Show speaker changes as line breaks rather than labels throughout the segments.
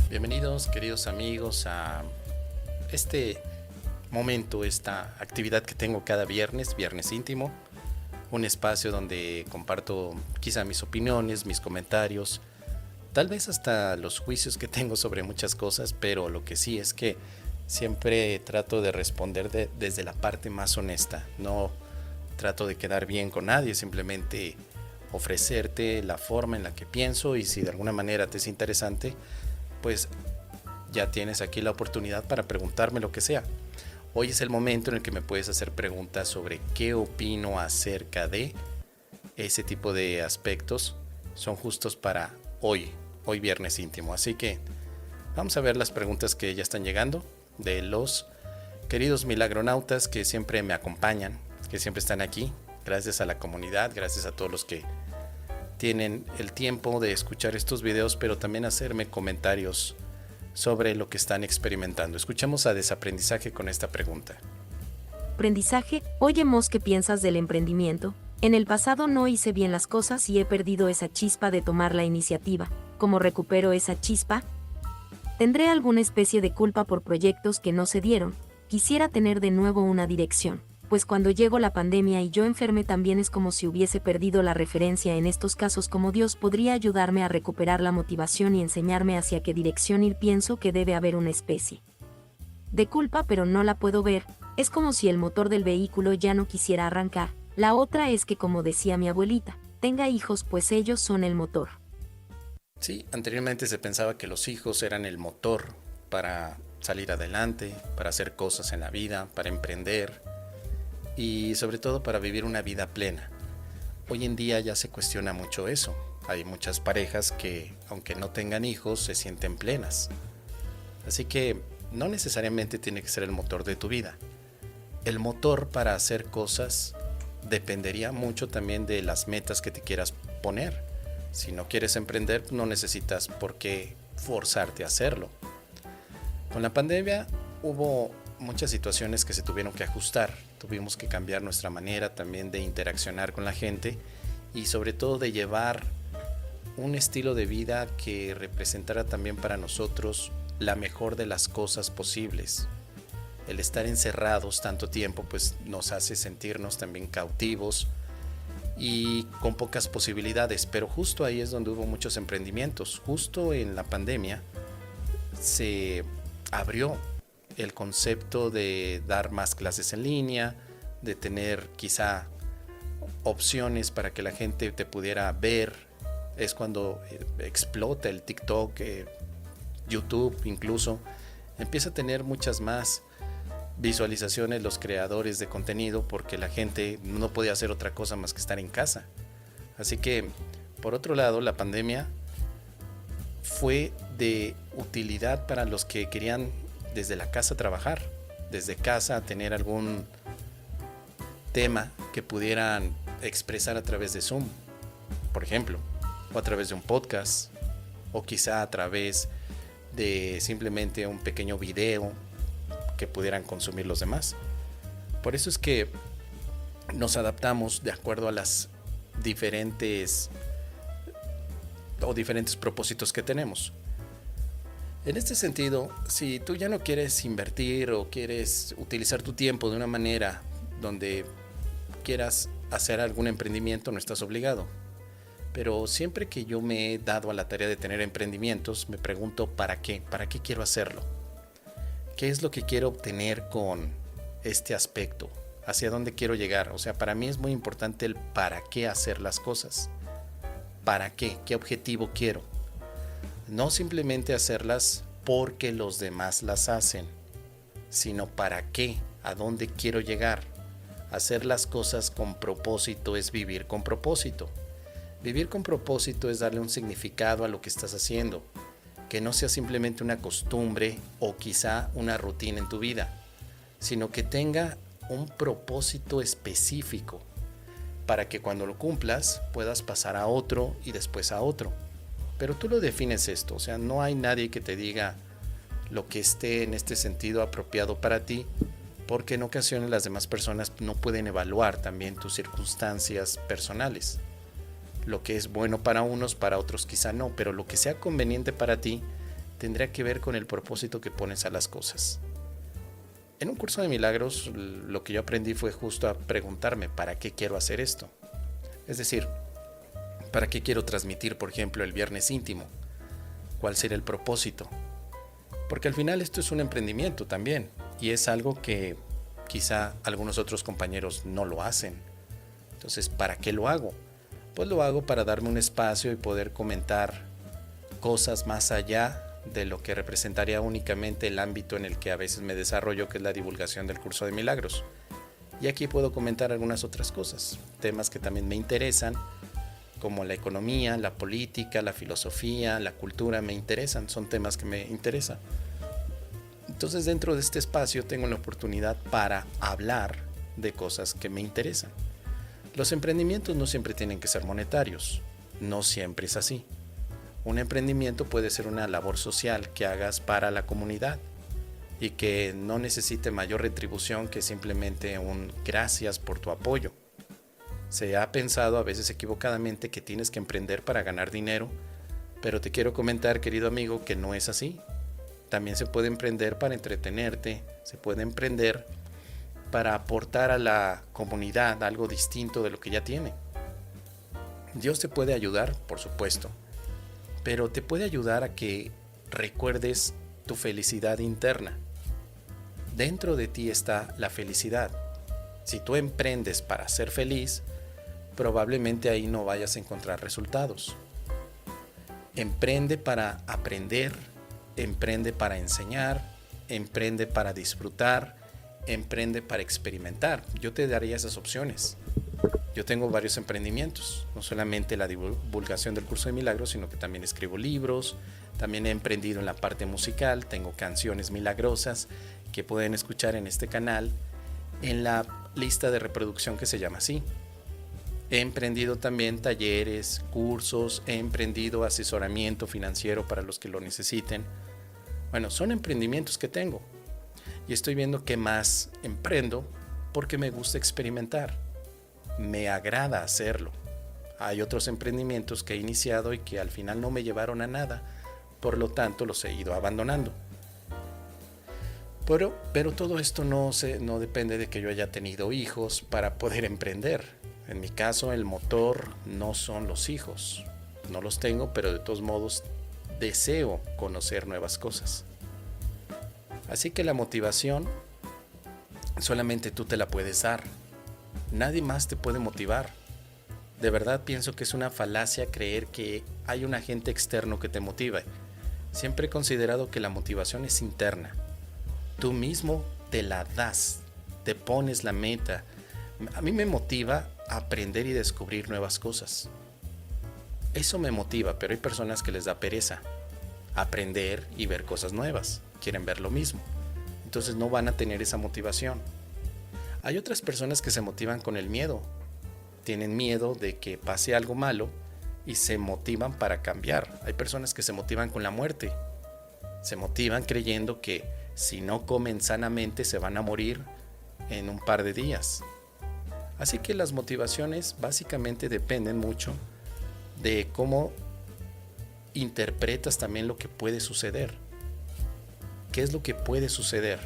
Bienvenidos, queridos amigos, a este momento, esta actividad que tengo cada viernes, Viernes Íntimo, un espacio donde comparto quizá mis opiniones, mis comentarios, tal vez hasta los juicios que tengo sobre muchas cosas, pero lo que sí es que siempre trato de responder desde la parte más honesta. No trato de quedar bien con nadie, simplemente ofrecerte la forma en la que pienso, y si de alguna manera te es interesante, pues ya tienes aquí la oportunidad para preguntarme lo que sea. Hoy es el momento en el que me puedes hacer preguntas sobre qué opino acerca de ese tipo de aspectos. Son justos para hoy Viernes Íntimo. Así que vamos a ver las preguntas que ya están llegando de los queridos milagronautas que siempre me acompañan, que siempre están aquí. Gracias a la comunidad, gracias a todos los que tienen el tiempo de escuchar estos videos, pero también hacerme comentarios sobre lo que están experimentando. Escuchamos a Desaprendizaje con esta pregunta.
Aprendizaje, oye Mos, ¿qué piensas del emprendimiento? En el pasado no hice bien las cosas y he perdido esa chispa de tomar la iniciativa. ¿Cómo recupero esa chispa? ¿Tendré alguna especie de culpa por proyectos que no se dieron? Quisiera tener de nuevo una dirección, pues cuando llegó la pandemia y yo enfermé también es como si hubiese perdido la referencia. En estos casos, como Dios podría ayudarme a recuperar la motivación y enseñarme hacia qué dirección ir. Pienso que debe haber una especie de culpa, pero no la puedo ver. Es como si el motor del vehículo ya no quisiera arrancar. La otra es que, como decía mi abuelita, tenga hijos pues ellos son el motor.
Sí, anteriormente se pensaba que los hijos eran el motor para salir adelante, para hacer cosas en la vida, para emprender y sobre todo para vivir una vida plena. Hoy en día ya se cuestiona mucho eso. Hay muchas parejas que, aunque no tengan hijos, se sienten plenas. Así que no necesariamente tiene que ser el motor de tu vida. El motor para hacer cosas dependería mucho también de las metas que te quieras poner. Si no quieres emprender, no necesitas por qué forzarte a hacerlo. Con la pandemia hubo muchas situaciones que se tuvieron que ajustar. Tuvimos que cambiar nuestra manera también de interaccionar con la gente y sobre todo de llevar un estilo de vida que representara también para nosotros la mejor de las cosas posibles. El estar encerrados tanto tiempo pues nos hace sentirnos también cautivos y con pocas posibilidades, pero justo ahí es donde hubo muchos emprendimientos. Justo en la pandemia se abrió el concepto de dar más clases en línea, de tener quizá opciones para que la gente te pudiera ver. Es cuando explota el TikTok, YouTube incluso, empieza a tener muchas más visualizaciones los creadores de contenido porque la gente no podía hacer otra cosa más que estar en casa. Así que, por otro lado, la pandemia fue de utilidad para los que querían desde la casa trabajar, desde casa tener algún tema que pudieran expresar a través de Zoom, por ejemplo, o a través de un podcast, o quizá a través de simplemente un pequeño video que pudieran consumir los demás. Por eso es que nos adaptamos de acuerdo a las diferentes propósitos que tenemos. En este sentido, si tú ya no quieres invertir o quieres utilizar tu tiempo de una manera donde quieras hacer algún emprendimiento, no estás obligado. Pero siempre que yo me he dado a la tarea de tener emprendimientos, me pregunto ¿para qué? ¿Para qué quiero hacerlo? ¿Qué es lo que quiero obtener con este aspecto? ¿Hacia dónde quiero llegar? O sea, para mí es muy importante el para qué hacer las cosas. ¿Para qué? ¿Qué objetivo quiero? No simplemente hacerlas porque los demás las hacen, sino para qué, a dónde quiero llegar. Hacer las cosas con propósito es vivir con propósito. Vivir con propósito es darle un significado a lo que estás haciendo, que no sea simplemente una costumbre o quizá una rutina en tu vida, sino que tenga un propósito específico para que cuando lo cumplas puedas pasar a otro y después a otro. Pero tú lo defines esto, o sea, no hay nadie que te diga lo que esté en este sentido apropiado para ti, porque en ocasiones las demás personas no pueden evaluar también tus circunstancias personales. Lo que es bueno para unos, para otros quizá no, pero lo que sea conveniente para ti tendría que ver con el propósito que pones a las cosas. En un curso de milagros, lo que yo aprendí fue justo a preguntarme, ¿para qué quiero hacer esto? Es decir, ¿para qué quiero transmitir, por ejemplo, el viernes íntimo? ¿Cuál sería el propósito? Porque al final esto es un emprendimiento también, y es algo que quizá algunos otros compañeros no lo hacen. Entonces, ¿para qué lo hago? Pues lo hago para darme un espacio y poder comentar cosas más allá de lo que representaría únicamente el ámbito en el que a veces me desarrollo, que es la divulgación del curso de milagros. Y aquí puedo comentar algunas otras cosas, temas que también me interesan, como la economía, la política, la filosofía, la cultura, me interesan, son temas que me interesan. Entonces, dentro de este espacio tengo la oportunidad para hablar de cosas que me interesan. Los emprendimientos no siempre tienen que ser monetarios, no siempre es así. Un emprendimiento puede ser una labor social que hagas para la comunidad y que no necesite mayor retribución que simplemente un gracias por tu apoyo. Se ha pensado a veces equivocadamente que tienes que emprender para ganar dinero, pero te quiero comentar, querido amigo, que no es así. También se puede emprender para entretenerte, se puede emprender para aportar a la comunidad algo distinto de lo que ya tiene. Dios te puede ayudar, por supuesto, pero te puede ayudar a que recuerdes tu felicidad interna. Dentro de ti está la felicidad. Si tú emprendes para ser feliz, probablemente ahí no vayas a encontrar resultados. Emprende para aprender, emprende para enseñar, emprende para disfrutar, emprende para experimentar. Yo te daría esas opciones. Yo tengo varios emprendimientos, no solamente la divulgación del curso de milagros, sino que también escribo libros, también he emprendido en la parte musical, tengo canciones milagrosas que pueden escuchar en este canal, en la lista de reproducción que se llama así. He emprendido también talleres, cursos, he emprendido asesoramiento financiero para los que lo necesiten. Bueno, son emprendimientos que tengo y estoy viendo qué más emprendo porque me gusta experimentar. Me agrada hacerlo. Hay otros emprendimientos que he iniciado y que al final no me llevaron a nada, por lo tanto los he ido abandonando. Pero todo esto no depende de que yo haya tenido hijos para poder emprender. En mi caso, el motor no son los hijos. No los tengo, pero de todos modos deseo conocer nuevas cosas. Así que la motivación solamente tú te la puedes dar. Nadie más te puede motivar. De verdad pienso que es una falacia creer que hay un agente externo que te motive. Siempre he considerado que la motivación es interna. Tú mismo te la das, te pones la meta. A mí me motiva aprender y descubrir nuevas cosas. Eso me motiva, pero hay personas que les da pereza aprender y ver cosas nuevas. Quieren ver lo mismo. Entonces no van a tener esa motivación. Hay otras personas que se motivan con el miedo. Tienen miedo de que pase algo malo y se motivan para cambiar. Hay personas que se motivan con la muerte. Se motivan creyendo que si no comen sanamente se van a morir en un par de días. Así que las motivaciones básicamente dependen mucho de cómo interpretas también lo que puede suceder. ¿Qué es lo que puede suceder?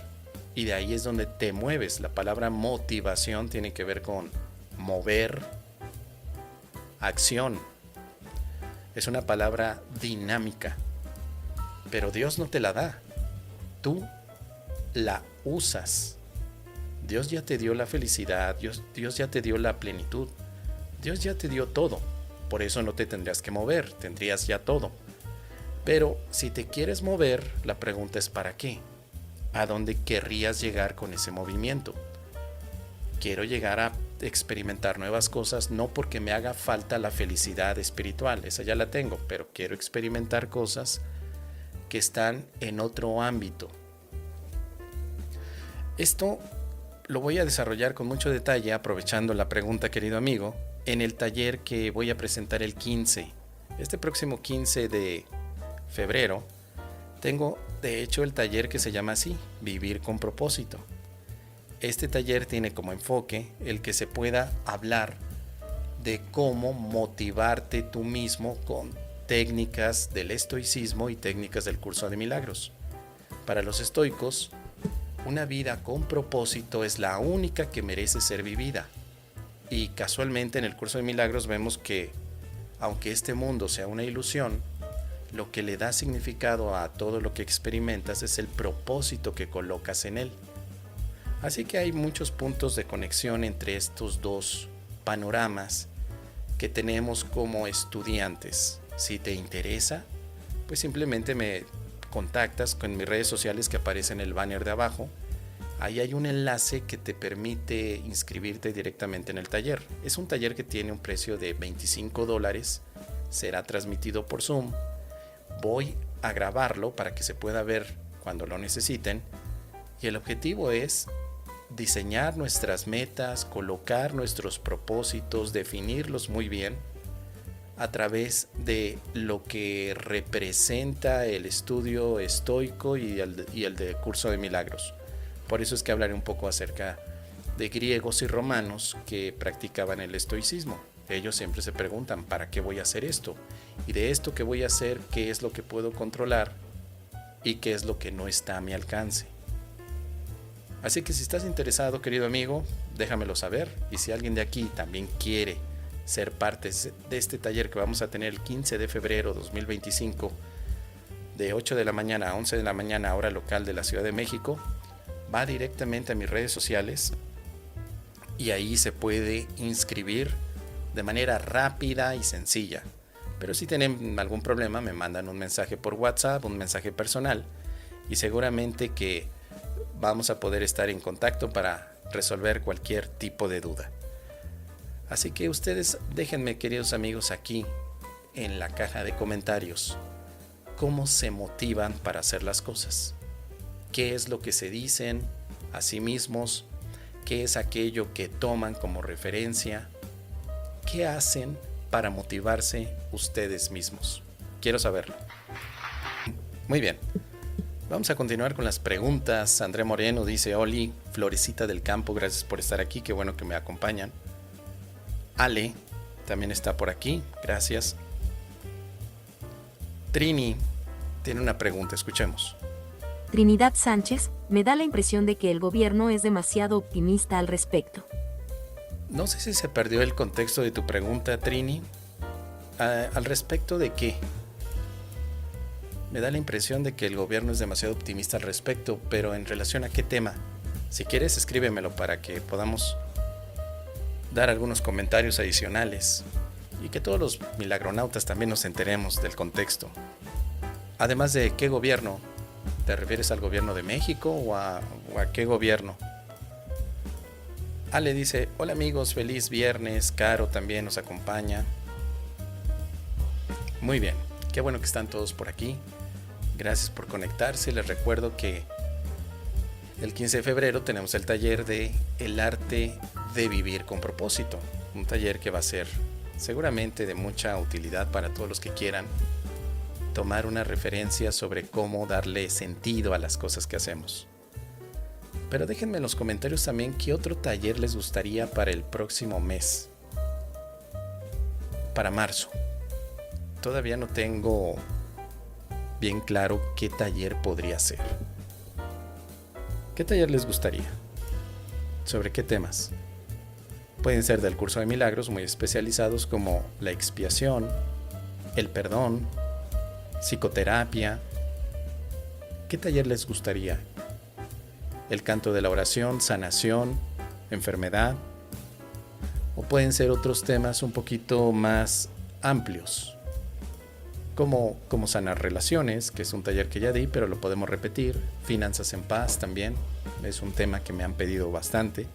Y de ahí es donde te mueves. La palabra motivación tiene que ver con mover, acción. Es una palabra dinámica. Pero Dios no te la da. Tú la usas. Dios ya te dio la felicidad, Dios ya te dio la plenitud, Dios ya te dio todo. Por eso no te tendrías que mover, tendrías ya todo. Pero si te quieres mover, la pregunta es ¿para qué? ¿A dónde querrías llegar con ese movimiento? Quiero llegar a experimentar nuevas cosas, no porque me haga falta la felicidad espiritual, esa ya la tengo, pero quiero experimentar cosas que están en otro ámbito. Esto lo voy a desarrollar con mucho detalle, aprovechando la pregunta, querido amigo, en el taller que voy a presentar el 15. Este próximo 15 de febrero, tengo de hecho el taller que se llama así, Vivir con propósito. Este taller tiene como enfoque el que se pueda hablar de cómo motivarte tú mismo con técnicas del estoicismo y técnicas del curso de milagros. Para los estoicos, una vida con propósito es la única que merece ser vivida. Y casualmente en el curso de milagros vemos que, aunque este mundo sea una ilusión, lo que le da significado a todo lo que experimentas es el propósito que colocas en él. Así que hay muchos puntos de conexión entre estos dos panoramas que tenemos como estudiantes. Si te interesa, pues simplemente me contactas con mis redes sociales que aparecen en el banner de abajo. Ahí hay un enlace que te permite inscribirte directamente en el taller. Es un taller que tiene un precio de $25. Será transmitido por Zoom. Voy a grabarlo para que se pueda ver cuando lo necesiten. Y el objetivo es diseñar nuestras metas, colocar nuestros propósitos, definirlos muy bien a través de lo que representa el estudio estoico y el de curso de milagros. Por eso es que hablaré un poco acerca de griegos y romanos que practicaban el estoicismo. Ellos siempre se preguntan, ¿para qué voy a hacer esto? Y de esto que voy a hacer, ¿qué es lo que puedo controlar? ¿Y qué es lo que no está a mi alcance? Así que si estás interesado, querido amigo, déjamelo saber. Y si alguien de aquí también quiere ser parte de este taller que vamos a tener el 15 de febrero de 2025, de 8 de la mañana a 11 de la mañana, hora local de la Ciudad de México, va directamente a mis redes sociales y ahí se puede inscribir de manera rápida y sencilla. Pero si tienen algún problema, me mandan un mensaje por WhatsApp, un mensaje personal, y seguramente que vamos a poder estar en contacto para resolver cualquier tipo de duda. Así que ustedes déjenme, queridos amigos, aquí en la caja de comentarios cómo se motivan para hacer las cosas. ¿Qué es lo que se dicen a sí mismos? ¿Qué es aquello que toman como referencia? ¿Qué hacen para motivarse ustedes mismos? Quiero saberlo. Muy bien. Vamos a continuar con las preguntas. André Moreno dice: Oli, Florecita del Campo, gracias por estar aquí, qué bueno que me acompañan. Ale también está por aquí, gracias. Trini tiene una pregunta, escuchemos.
Trinidad Sánchez, me da la impresión de que el gobierno es demasiado optimista al respecto.
No sé si se perdió el contexto de tu pregunta, Trini. ¿Al respecto de qué? Me da la impresión de que el gobierno es demasiado optimista al respecto, pero ¿en relación a qué tema? Si quieres, escríbemelo para que podamos dar algunos comentarios adicionales y que todos los milagronautas también nos enteremos del contexto. Además de qué gobierno, ¿te refieres al gobierno de México o a qué gobierno? Ale dice: hola amigos, feliz viernes. Caro también nos acompaña. Muy bien, qué bueno que están todos por aquí. Gracias por conectarse. Les recuerdo que el 15 de febrero tenemos el taller de El arte de vivir con propósito. Un taller que va a ser seguramente de mucha utilidad para todos los que quieran tomar una referencia sobre cómo darle sentido a las cosas que hacemos. Pero déjenme en los comentarios también qué otro taller les gustaría para el próximo mes. Para marzo. Todavía no tengo bien claro qué taller podría ser. ¿Qué taller les gustaría? ¿Sobre qué temas? Pueden ser del curso de milagros, muy especializados, como la expiación, el perdón, psicoterapia. ¿Qué taller les gustaría? El canto de la oración, sanación, enfermedad. O pueden ser otros temas un poquito más amplios, como sanar relaciones, que es un taller que ya di, pero lo podemos repetir. Finanzas en paz también, es un tema que me han pedido bastante.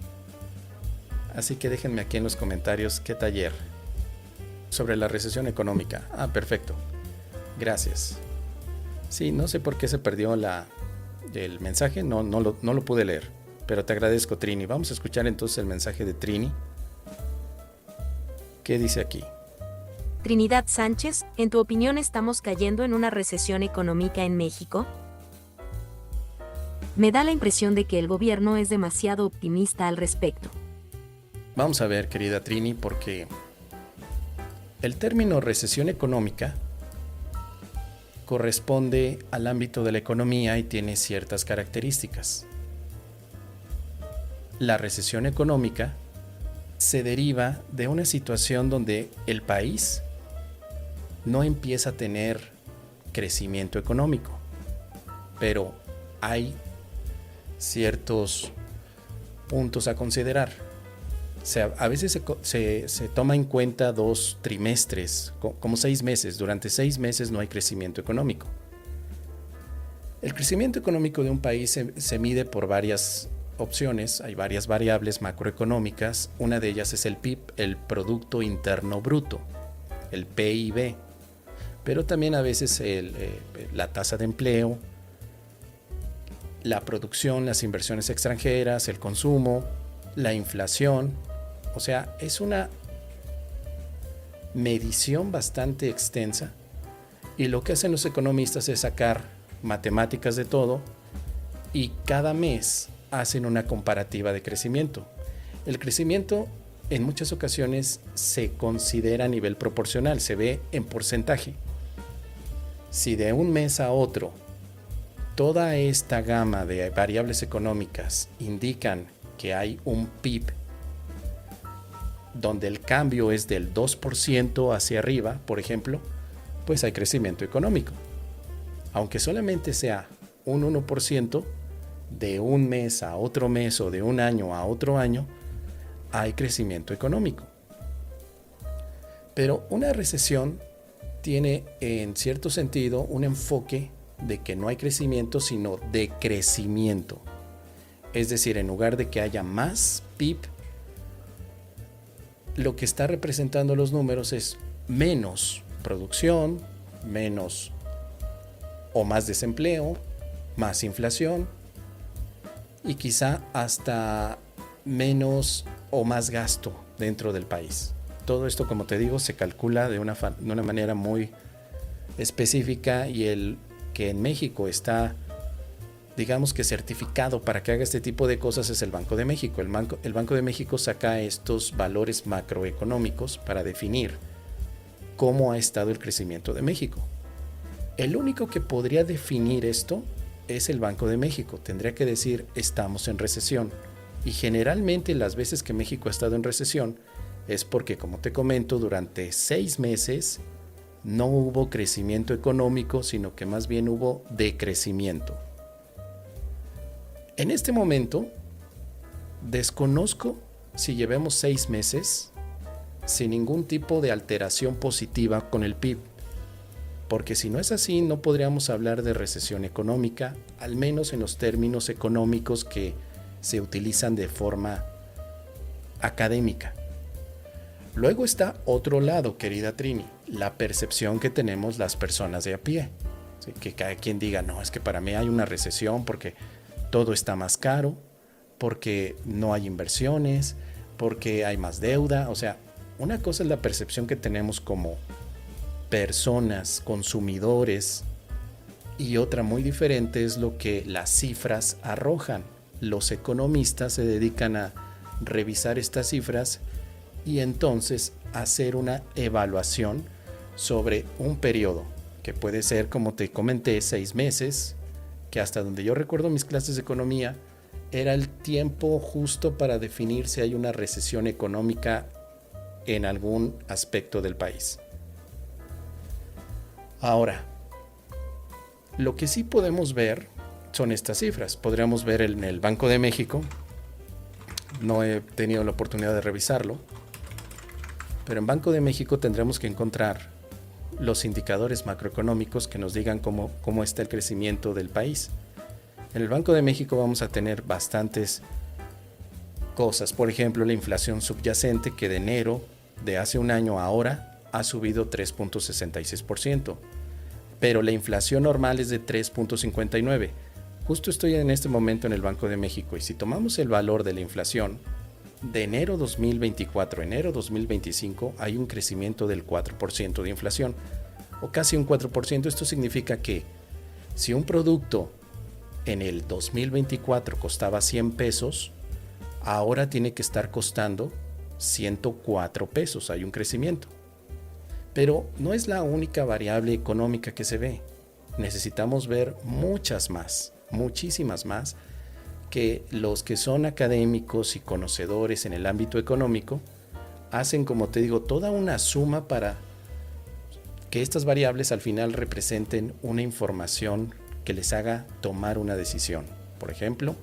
Así que déjenme aquí en los comentarios qué taller. Sobre la recesión económica. Perfecto. Gracias. Sí, no sé por qué se perdió el mensaje, no lo pude leer, pero te agradezco, Trini. Vamos a escuchar entonces el mensaje de Trini. ¿Qué dice aquí?
Trinidad Sánchez, ¿en tu opinión estamos cayendo en una recesión económica en México? Me da la impresión de que el gobierno es demasiado optimista al respecto.
Vamos a ver, querida Trini, porque el término recesión económica corresponde al ámbito de la economía y tiene ciertas características. La recesión económica se deriva de una situación donde el país no empieza a tener crecimiento económico, pero hay ciertos puntos a considerar. O sea, a veces se toma en cuenta 2 trimestres, como 6 meses. Durante 6 meses no hay crecimiento económico. El crecimiento económico de un país se mide por varias opciones. Hay varias variables macroeconómicas. Una de ellas es el PIB, el Producto Interno Bruto, el PIB. Pero también a veces la tasa de empleo, la producción, las inversiones extranjeras, el consumo, la inflación. O sea, es una medición bastante extensa y lo que hacen los economistas es sacar matemáticas de todo y cada mes hacen una comparativa de crecimiento. El crecimiento en muchas ocasiones se considera a nivel proporcional, se ve en porcentaje. Si de un mes a otro toda esta gama de variables económicas indican que hay un PIB donde el cambio es del 2% hacia arriba, por ejemplo, pues hay crecimiento económico. Aunque solamente sea un 1%, de un mes a otro mes o de un año a otro año, hay crecimiento económico. Pero una recesión tiene en cierto sentido un enfoque de que no hay crecimiento, sino decrecimiento. Es decir, en lugar de que haya más PIB, lo que está representando los números es menos producción, menos o más desempleo, más inflación y quizá hasta menos o más gasto dentro del país. Todo esto, como te digo, se calcula de una manera muy específica y el que en México está, digamos que certificado para que haga este tipo de cosas es el Banco de México. El Banco de México saca estos valores macroeconómicos para definir cómo ha estado el crecimiento de México. El único que podría definir esto es el Banco de México. Tendría que decir estamos en recesión. Y generalmente las veces que México ha estado en recesión es porque, como te comento, durante 6 meses no hubo crecimiento económico, sino que más bien hubo decrecimiento. En este momento, desconozco si llevemos 6 meses sin ningún tipo de alteración positiva con el PIB, porque si no es así, no podríamos hablar de recesión económica, al menos en los términos económicos que se utilizan de forma académica. Luego está otro lado, querida Trini, la percepción que tenemos las personas de a pie. ¿Sí? Que cada quien diga, no, es que para mí hay una recesión porque todo está más caro, porque no hay inversiones, porque hay más deuda. O sea, una cosa es la percepción que tenemos como personas, consumidores, y otra muy diferente es lo que las cifras arrojan. Los economistas se dedican a revisar estas cifras y entonces hacer una evaluación sobre un periodo, que puede ser, como te comenté, 6 meses, que hasta donde yo recuerdo mis clases de economía, era el tiempo justo para definir si hay una recesión económica en algún aspecto del país. Ahora, lo que sí podemos ver son estas cifras. Podríamos ver en el Banco de México, no he tenido la oportunidad de revisarlo, pero en Banco de México tendremos que encontrar los indicadores macroeconómicos que nos digan cómo está el crecimiento del país. En el Banco de México vamos a tener bastantes cosas. Por ejemplo, la inflación subyacente, que de enero de hace un año a ahora ha subido 3.66%, pero la inflación normal es de 3.59%. Justo estoy en este momento en el Banco de México y si tomamos el valor de la inflación de enero 2024 a enero 2025 hay un crecimiento del 4% de inflación o casi un 4%. Esto significa que si un producto en el 2024 costaba 100 pesos, ahora tiene que estar costando 104 pesos. Hay un crecimiento. Pero no es la única variable económica que se ve. necesitamos ver muchas más, muchísimas más, que los que son académicos y conocedores en el ámbito económico hacen, como te digo, toda una suma para que estas variables al final representen una información que les haga tomar una decisión. Por ejemplo,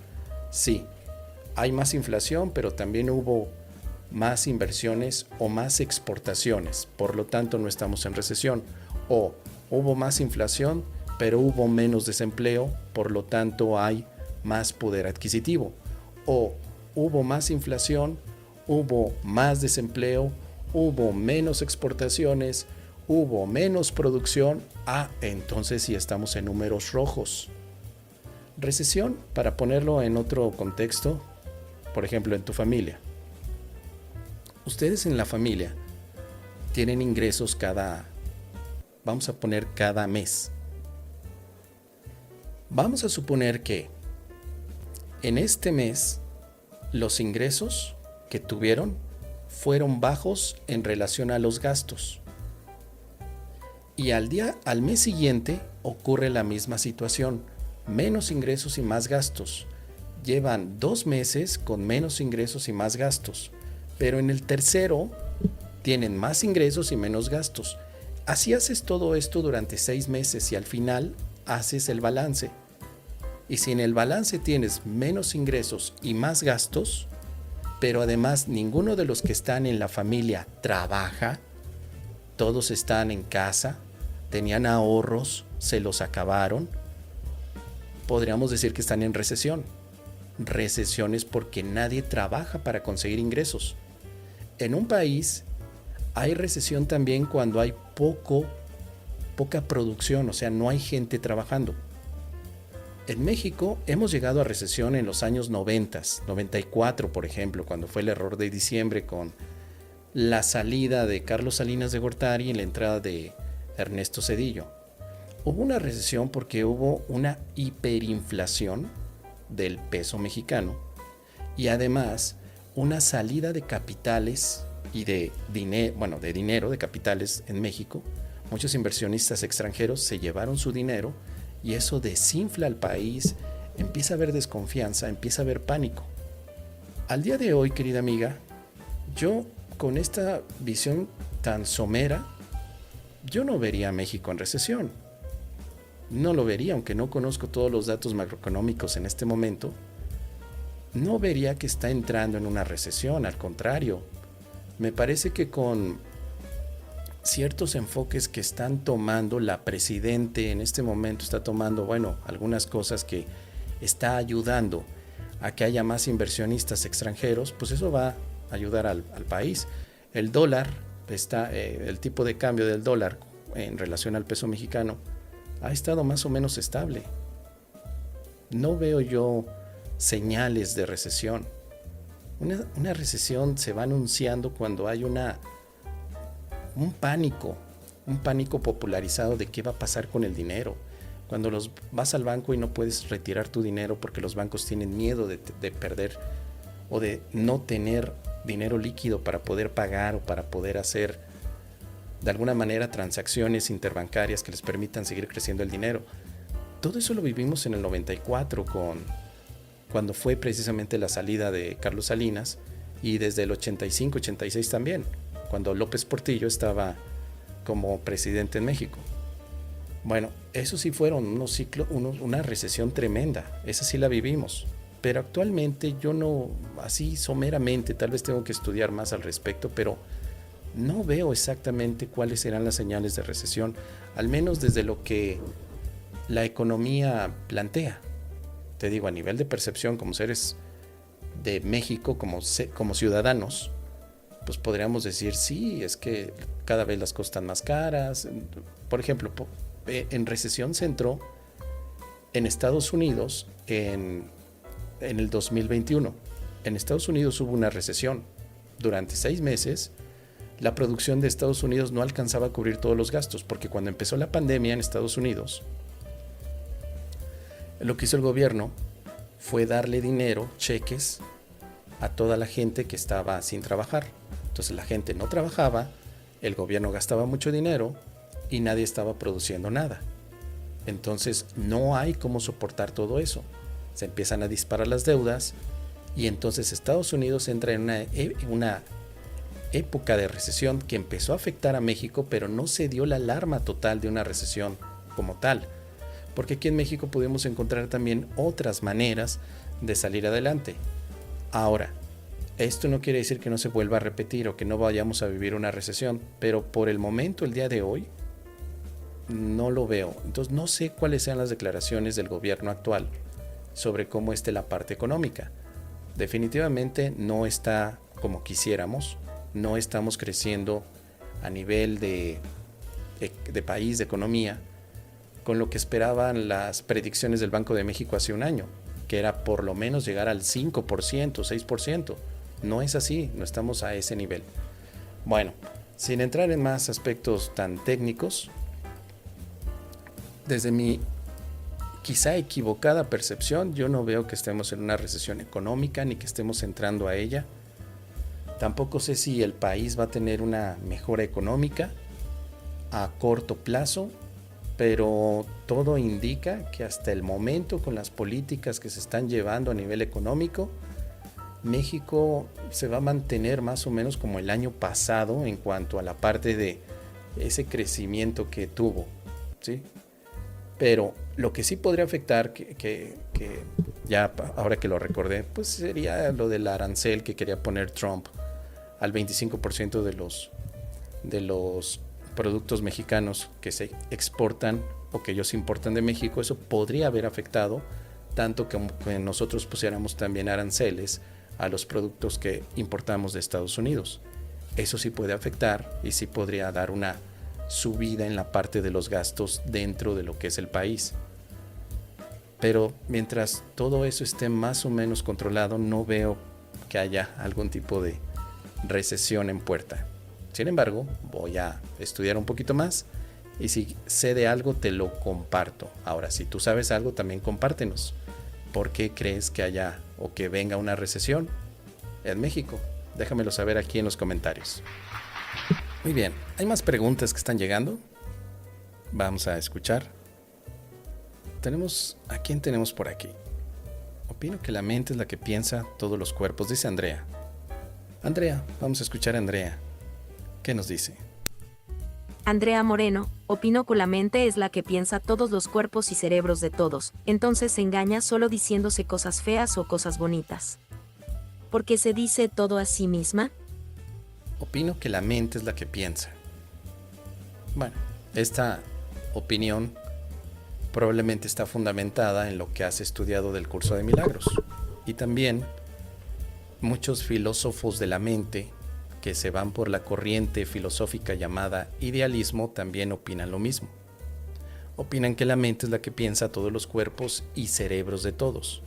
sí, hay más inflación, pero también hubo más inversiones o más exportaciones, por lo tanto no estamos en recesión. O hubo más inflación, pero hubo menos desempleo, por lo tanto hay más poder adquisitivo. O hubo más inflación, hubo más desempleo, hubo menos exportaciones, hubo menos producción. Entonces sí estamos en números rojos. Recesión, para ponerlo en otro contexto, por ejemplo, en tu familia. Ustedes en la familia tienen ingresos vamos a poner cada mes. Vamos a suponer que en este mes los ingresos que tuvieron fueron bajos en relación a los gastos. Y al mes siguiente ocurre la misma situación, menos ingresos y más gastos. Llevan 2 meses con menos ingresos y más gastos, pero en el tercero tienen más ingresos y menos gastos. Así haces todo esto durante 6 meses y al final haces el balance. Y si en el balance tienes menos ingresos y más gastos, pero además ninguno de los que están en la familia trabaja, todos están en casa, tenían ahorros, se los acabaron, podríamos decir que están en recesión. Recesión es porque nadie trabaja para conseguir ingresos. En un país hay recesión también cuando hay poca producción, o sea, no hay gente trabajando. En México hemos llegado a recesión en los años 90, 94 por ejemplo, cuando fue el error de diciembre con la salida de Carlos Salinas de Gortari y la entrada de Ernesto Zedillo. Hubo una recesión porque hubo una hiperinflación del peso mexicano y además una salida de capitales y de dinero, de capitales en México. Muchos inversionistas extranjeros se llevaron su dinero y eso desinfla al país, empieza a haber desconfianza, empieza a haber pánico. Al día de hoy, querida amiga, yo con esta visión tan somera, yo no vería a México en recesión. No lo vería, aunque no conozco todos los datos macroeconómicos en este momento. No vería que está entrando en una recesión, al contrario. Me parece que con ciertos enfoques que están tomando la presidente en este momento, está tomando, algunas cosas que está ayudando a que haya más inversionistas extranjeros, pues eso va a ayudar al país. El dólar, el tipo de cambio del dólar en relación al peso mexicano ha estado más o menos estable. No veo yo señales de recesión. Una recesión se va anunciando cuando hay un pánico popularizado de qué va a pasar con el dinero. Cuando vas al banco y no puedes retirar tu dinero porque los bancos tienen miedo de perder o de no tener dinero líquido para poder pagar o para poder hacer de alguna manera transacciones interbancarias que les permitan seguir creciendo el dinero. Todo eso lo vivimos en el 94 cuando fue precisamente la salida de Carlos Salinas y desde el 85, 86 también, cuando López Portillo estaba como presidente en México. Bueno, eso sí fueron una recesión tremenda, esa sí la vivimos, pero actualmente yo no, así someramente, tal vez tengo que estudiar más al respecto, pero no veo exactamente cuáles serán las señales de recesión, al menos desde lo que la economía plantea. Te digo, a nivel de percepción como seres de México, como ciudadanos, pues podríamos decir, sí, es que cada vez las cosas están más caras. Por ejemplo, en recesión se entró en Estados Unidos en el 2021. En Estados Unidos hubo una recesión. Durante 6 meses, la producción de Estados Unidos no alcanzaba a cubrir todos los gastos, porque cuando empezó la pandemia en Estados Unidos, lo que hizo el gobierno fue darle dinero, cheques, a toda la gente que estaba sin trabajar. Entonces la gente no trabajaba, el gobierno gastaba mucho dinero y nadie estaba produciendo nada. Entonces no hay cómo soportar todo eso. Se empiezan a disparar las deudas y entonces Estados Unidos entra en una época de recesión que empezó a afectar a México, pero no se dio la alarma total de una recesión como tal. Porque aquí en México pudimos encontrar también otras maneras de salir adelante. Ahora, esto no quiere decir que no se vuelva a repetir o que no vayamos a vivir una recesión, pero por el momento, el día de hoy, no lo veo. Entonces no sé cuáles sean las declaraciones del gobierno actual sobre cómo esté la parte económica. Definitivamente no está como quisiéramos, no estamos creciendo a nivel de país, de economía, con lo que esperaban las predicciones del Banco de México hace un año, que era por lo menos llegar al 5%, 6%. No es así, no estamos a ese nivel. Bueno, sin entrar en más aspectos tan técnicos, desde mi quizá equivocada percepción, yo no veo que estemos en una recesión económica ni que estemos entrando a ella. Tampoco sé si el país va a tener una mejora económica a corto plazo, pero todo indica que hasta el momento, con las políticas que se están llevando a nivel económico, México se va a mantener más o menos como el año pasado en cuanto a la parte de ese crecimiento que tuvo, ¿sí? Pero lo que sí podría afectar, que ya ahora que lo recordé, pues sería lo del arancel que quería poner Trump al 25% de los productos mexicanos que se exportan o que ellos importan de México. Eso podría haber afectado tanto como que nosotros pusiéramos también aranceles a los productos que importamos de Estados Unidos. Eso sí puede afectar y sí podría dar una subida en la parte de los gastos dentro de lo que es el país. Pero mientras todo eso esté más o menos controlado, no veo que haya algún tipo de recesión en puerta. Sin embargo, voy a estudiar un poquito más y si sé de algo te lo comparto. Ahora, si tú sabes algo, también compártenos. ¿Por qué crees que haya o que venga una recesión en México? Déjamelo saber aquí en los comentarios. Muy bien, hay más preguntas que están llegando. Vamos a escuchar. ¿A quién tenemos por aquí? Opino que la mente es la que piensa todos los cuerpos, dice Andrea. Andrea, vamos a escuchar a Andrea. ¿Qué nos dice?
Andrea Moreno, opino que la mente es la que piensa todos los cuerpos y cerebros de todos, entonces se engaña solo diciéndose cosas feas o cosas bonitas. ¿Por qué se dice todo a sí misma?
Opino que la mente es la que piensa. Bueno, esta opinión probablemente está fundamentada en lo que has estudiado del curso de milagros. Y también muchos filósofos de la mente que se van por la corriente filosófica llamada idealismo también opinan lo mismo. Opinan que la mente es la que piensa todos los cuerpos y cerebros de todos.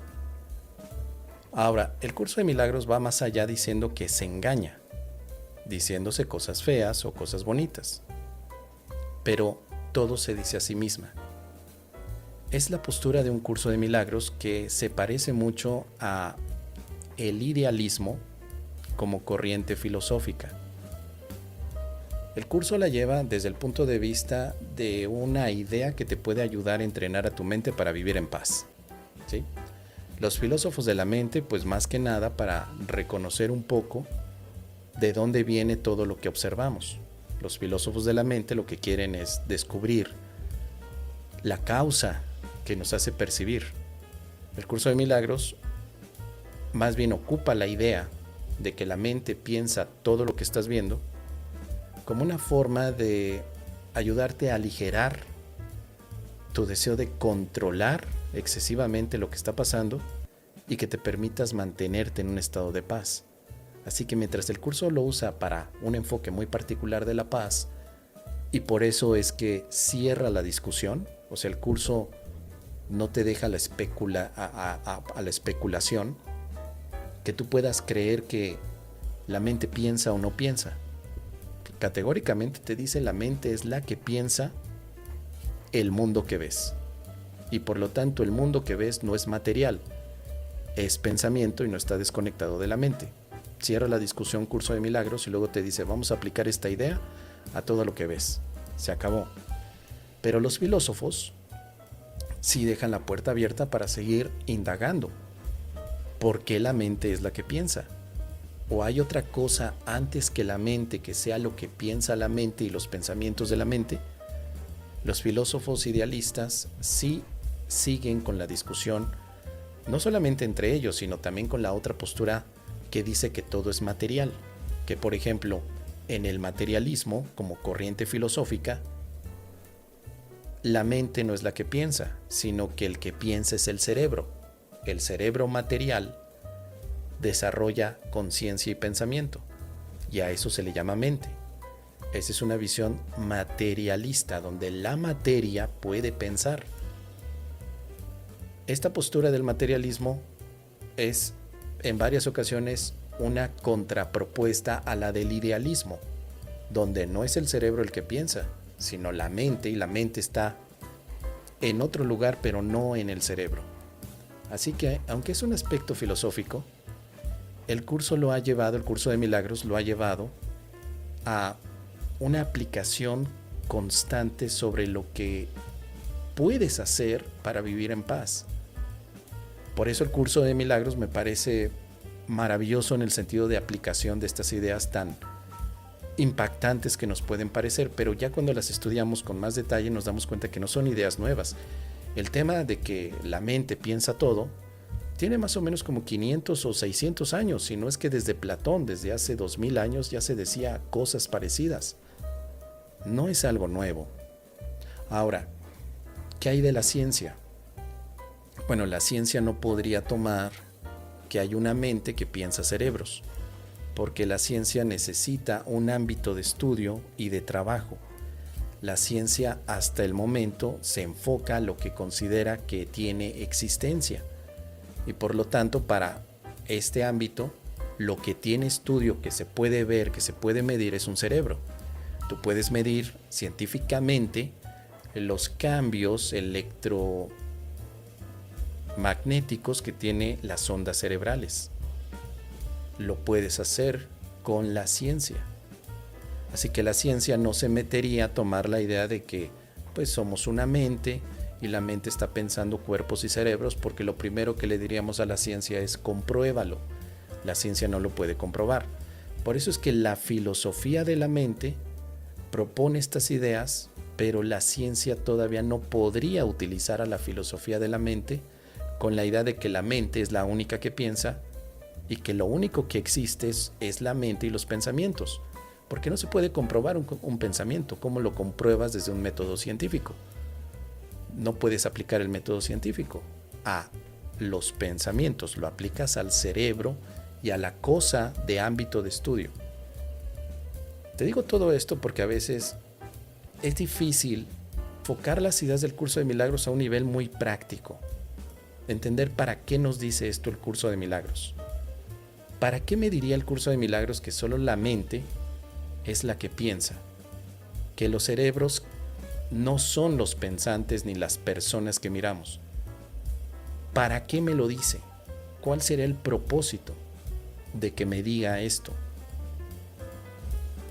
Ahora, el curso de milagros va más allá diciendo que se engaña, diciéndose cosas feas o cosas bonitas. Pero todo se dice a sí misma. Es la postura de un curso de milagros que se parece mucho a el idealismo como corriente filosófica. El curso la lleva desde el punto de vista de una idea que te puede ayudar a entrenar a tu mente para vivir en paz, ¿sí? Los filósofos de la mente, pues más que nada para reconocer un poco de dónde viene todo lo que observamos. Los filósofos de la mente lo que quieren es descubrir la causa que nos hace percibir. El curso de milagros más bien ocupa la idea de que la mente piensa todo lo que estás viendo como una forma de ayudarte a aligerar tu deseo de controlar excesivamente lo que está pasando y que te permitas mantenerte en un estado de paz. Así que mientras el curso lo usa para un enfoque muy particular de la paz, y por eso es que cierra la discusión, o sea, el curso no te deja a la especulación, que tú puedas creer que la mente piensa o no piensa. Categóricamente te dice la mente es la que piensa el mundo que ves. Y por lo tanto el mundo que ves no es material, es pensamiento y no está desconectado de la mente. Cierra la discusión curso de milagros y luego te dice vamos a aplicar esta idea a todo lo que ves. Se acabó. Pero los filósofos sí dejan la puerta abierta para seguir indagando. ¿Por qué la mente es la que piensa? ¿O hay otra cosa antes que la mente que sea lo que piensa la mente y los pensamientos de la mente? Los filósofos idealistas sí siguen con la discusión, no solamente entre ellos, sino también con la otra postura que dice que todo es material, que por ejemplo, en el materialismo, como corriente filosófica, la mente no es la que piensa, sino que el que piensa es el cerebro. El cerebro material desarrolla conciencia y pensamiento, y a eso se le llama mente. Esa es una visión materialista, donde la materia puede pensar. Esta postura del materialismo es en varias ocasiones una contrapropuesta a la del idealismo, donde no es el cerebro el que piensa, sino la mente, y la mente está en otro lugar, pero no en el cerebro. Así que, aunque es un aspecto filosófico, el curso de milagros lo ha llevado a una aplicación constante sobre lo que puedes hacer para vivir en paz. Por eso el curso de milagros me parece maravilloso en el sentido de aplicación de estas ideas tan impactantes que nos pueden parecer, pero ya cuando las estudiamos con más detalle nos damos cuenta que no son ideas nuevas. El tema de que la mente piensa todo tiene más o menos como 500 o 600 años, si no es que desde Platón, desde hace 2000 años ya se decía cosas parecidas. No es algo nuevo. Ahora, ¿qué hay de la ciencia? Bueno, la ciencia no podría tomar que hay una mente que piensa cerebros, porque la ciencia necesita un ámbito de estudio y de trabajo. La ciencia hasta el momento se enfoca a lo que considera que tiene existencia, y por lo tanto para este ámbito lo que tiene estudio, que se puede ver, que se puede medir, es un cerebro. Tú puedes medir científicamente los cambios electromagnéticos que tiene las ondas cerebrales. Lo puedes hacer con la ciencia. Así que la ciencia no se metería a tomar la idea de que pues somos una mente y la mente está pensando cuerpos y cerebros, porque lo primero que le diríamos a la ciencia es compruébalo. La ciencia no lo puede comprobar. Por eso es que la filosofía de la mente propone estas ideas, pero la ciencia todavía no podría utilizar a la filosofía de la mente con la idea de que la mente es la única que piensa y que lo único que existe es la mente y los pensamientos, porque no se puede comprobar un pensamiento. ¿Cómo lo compruebas desde un método científico? No puedes aplicar el método científico a los pensamientos, lo aplicas al cerebro y a la cosa de ámbito de estudio. Te digo todo esto porque a veces es difícil enfocar las ideas del curso de milagros a un nivel muy práctico, entender para qué nos dice esto el curso de milagros. ¿Para qué me diría el curso de milagros que solo la mente es la que piensa? Que los cerebros no son los pensantes ni las personas que miramos. ¿Para qué me lo dice? ¿Cuál será el propósito de que me diga esto?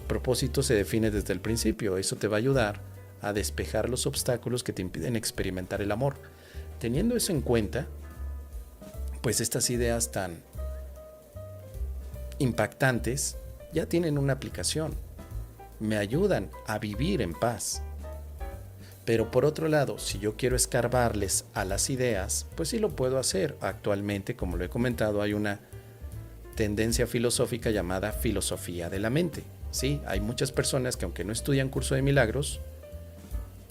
Propósito se define desde el principio. Eso te va a ayudar a despejar los obstáculos que te impiden experimentar el amor. Teniendo eso en cuenta, pues estas ideas tan impactantes ya tienen una aplicación. Me ayudan a vivir en paz. Pero por otro lado, si yo quiero escarbarles a las ideas, pues sí lo puedo hacer. Actualmente, como lo he comentado, hay una tendencia filosófica llamada filosofía de la mente. Sí, hay muchas personas que, aunque no estudian curso de milagros,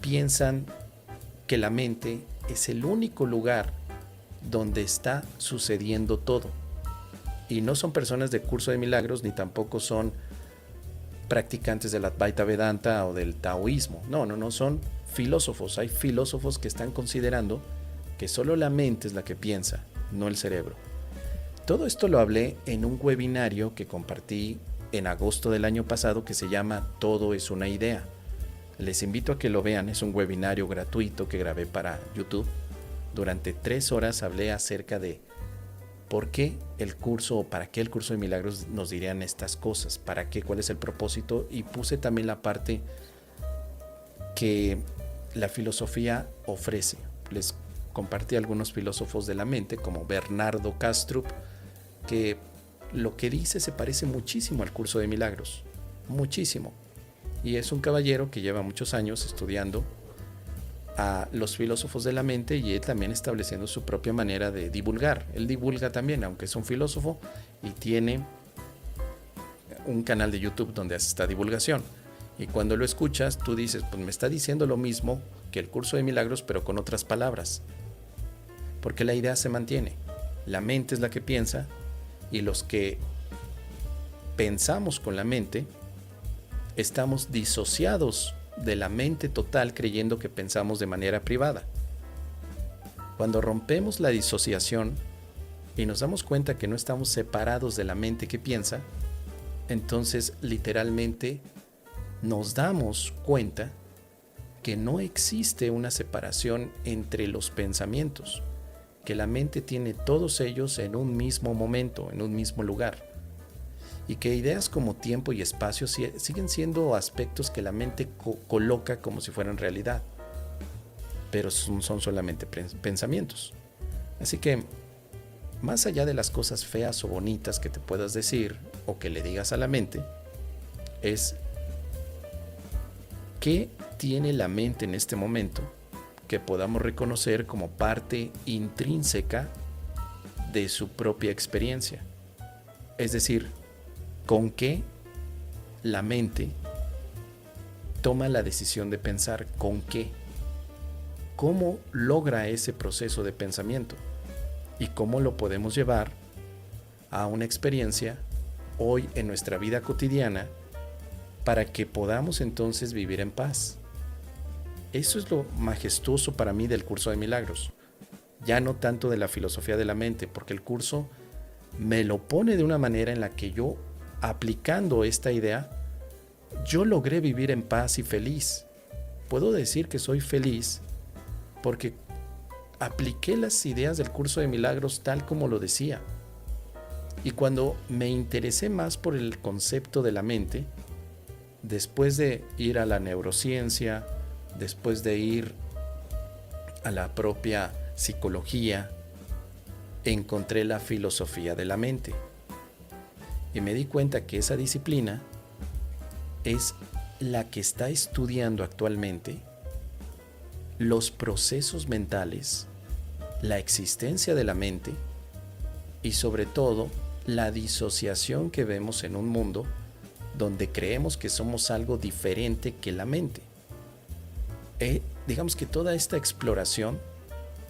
piensan que la mente es el único lugar donde está sucediendo todo. Y no son personas de curso de milagros, ni tampoco son practicantes de la Advaita Vedanta o del taoísmo. No, son filósofos. Hay filósofos que están considerando que solo la mente es la que piensa, no el cerebro. Todo esto lo hablé en un webinario que compartí en agosto del año pasado, que se llama Todo es una idea. Les invito a que lo vean. Es un webinario gratuito que grabé para YouTube. Durante 3 horas hablé acerca de por qué el curso, o para qué el curso de milagros nos dirían estas cosas, para qué, cuál es el propósito, y puse también la parte que la filosofía ofrece. Les compartí algunos filósofos de la mente, como Bernardo Kastrup, que lo que dice se parece muchísimo al Curso de Milagros, muchísimo. Y es un caballero que lleva muchos años estudiando a los filósofos de la mente y él también estableciendo su propia manera de divulgar. Él divulga también, aunque es un filósofo, y tiene un canal de YouTube donde hace esta divulgación. Y cuando lo escuchas, tú dices, pues me está diciendo lo mismo que el Curso de Milagros, pero con otras palabras. Porque la idea se mantiene. La mente es la que piensa, y los que pensamos con la mente estamos disociados de la mente total, creyendo que pensamos de manera privada. Cuando rompemos la disociación y nos damos cuenta que no estamos separados de la mente que piensa, entonces literalmente nos damos cuenta que no existe una separación entre los pensamientos, que la mente tiene todos ellos en un mismo momento, en un mismo lugar, y que ideas como tiempo y espacio siguen siendo aspectos que la mente coloca como si fueran realidad, pero son solamente pensamientos. Así que, más allá de las cosas feas o bonitas que te puedas decir o que le digas a la mente, es ¿qué tiene la mente en este momento que podamos reconocer como parte intrínseca de su propia experiencia? Es decir, ¿con qué la mente toma la decisión de pensar? ¿Con qué? ¿Cómo logra ese proceso de pensamiento? ¿Y cómo lo podemos llevar a una experiencia hoy en nuestra vida cotidiana para que podamos entonces vivir en paz? Eso es lo majestuoso para mí del Curso de Milagros. Ya no tanto de la filosofía de la mente, porque el curso me lo pone de una manera en la que yo, aplicando esta idea, yo logré vivir en paz y feliz. Puedo decir que soy feliz porque apliqué las ideas del Curso de Milagros tal como lo decía. Y cuando me interesé más por el concepto de la mente, después de ir a la neurociencia, después de ir a la propia psicología, encontré la filosofía de la mente. Y me di cuenta que esa disciplina es la que está estudiando actualmente los procesos mentales, la existencia de la mente y sobre todo la disociación que vemos en un mundo donde creemos que somos algo diferente que la mente. Digamos que toda esta exploración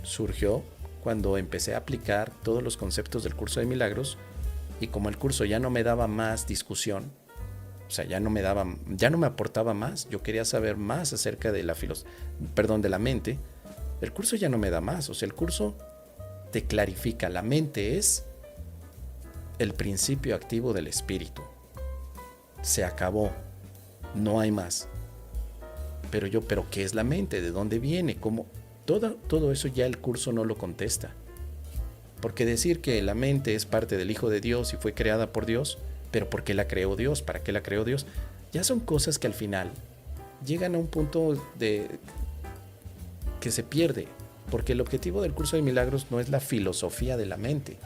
surgió cuando empecé a aplicar todos los conceptos del Curso de Milagros, y como el curso ya no me daba más discusión, o sea, ya no me aportaba más, yo quería saber más acerca de de la mente. El curso ya no me da más, o sea, el curso te clarifica, la mente es el principio activo del espíritu. Se acabó, no hay más. Pero ¿qué es la mente? ¿De dónde viene? ¿Cómo? Todo eso ya el curso no lo contesta. Porque decir que la mente es parte del Hijo de Dios y fue creada por Dios, pero ¿por qué la creó Dios? ¿Para qué la creó Dios? Ya son cosas que al final llegan a un punto que se pierde, porque el objetivo del Curso de Milagros no es la filosofía de la mente,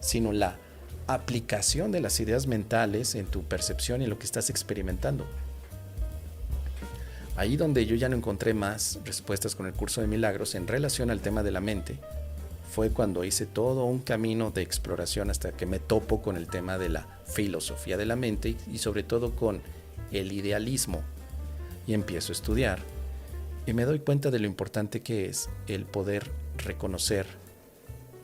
sino la aplicación de las ideas mentales en tu percepción y en lo que estás experimentando. Ahí donde yo ya no encontré más respuestas con el Curso de Milagros en relación al tema de la mente, fue cuando hice todo un camino de exploración hasta que me topo con el tema de la filosofía de la mente y sobre todo con el idealismo. Y empiezo a estudiar y me doy cuenta de lo importante que es el poder reconocer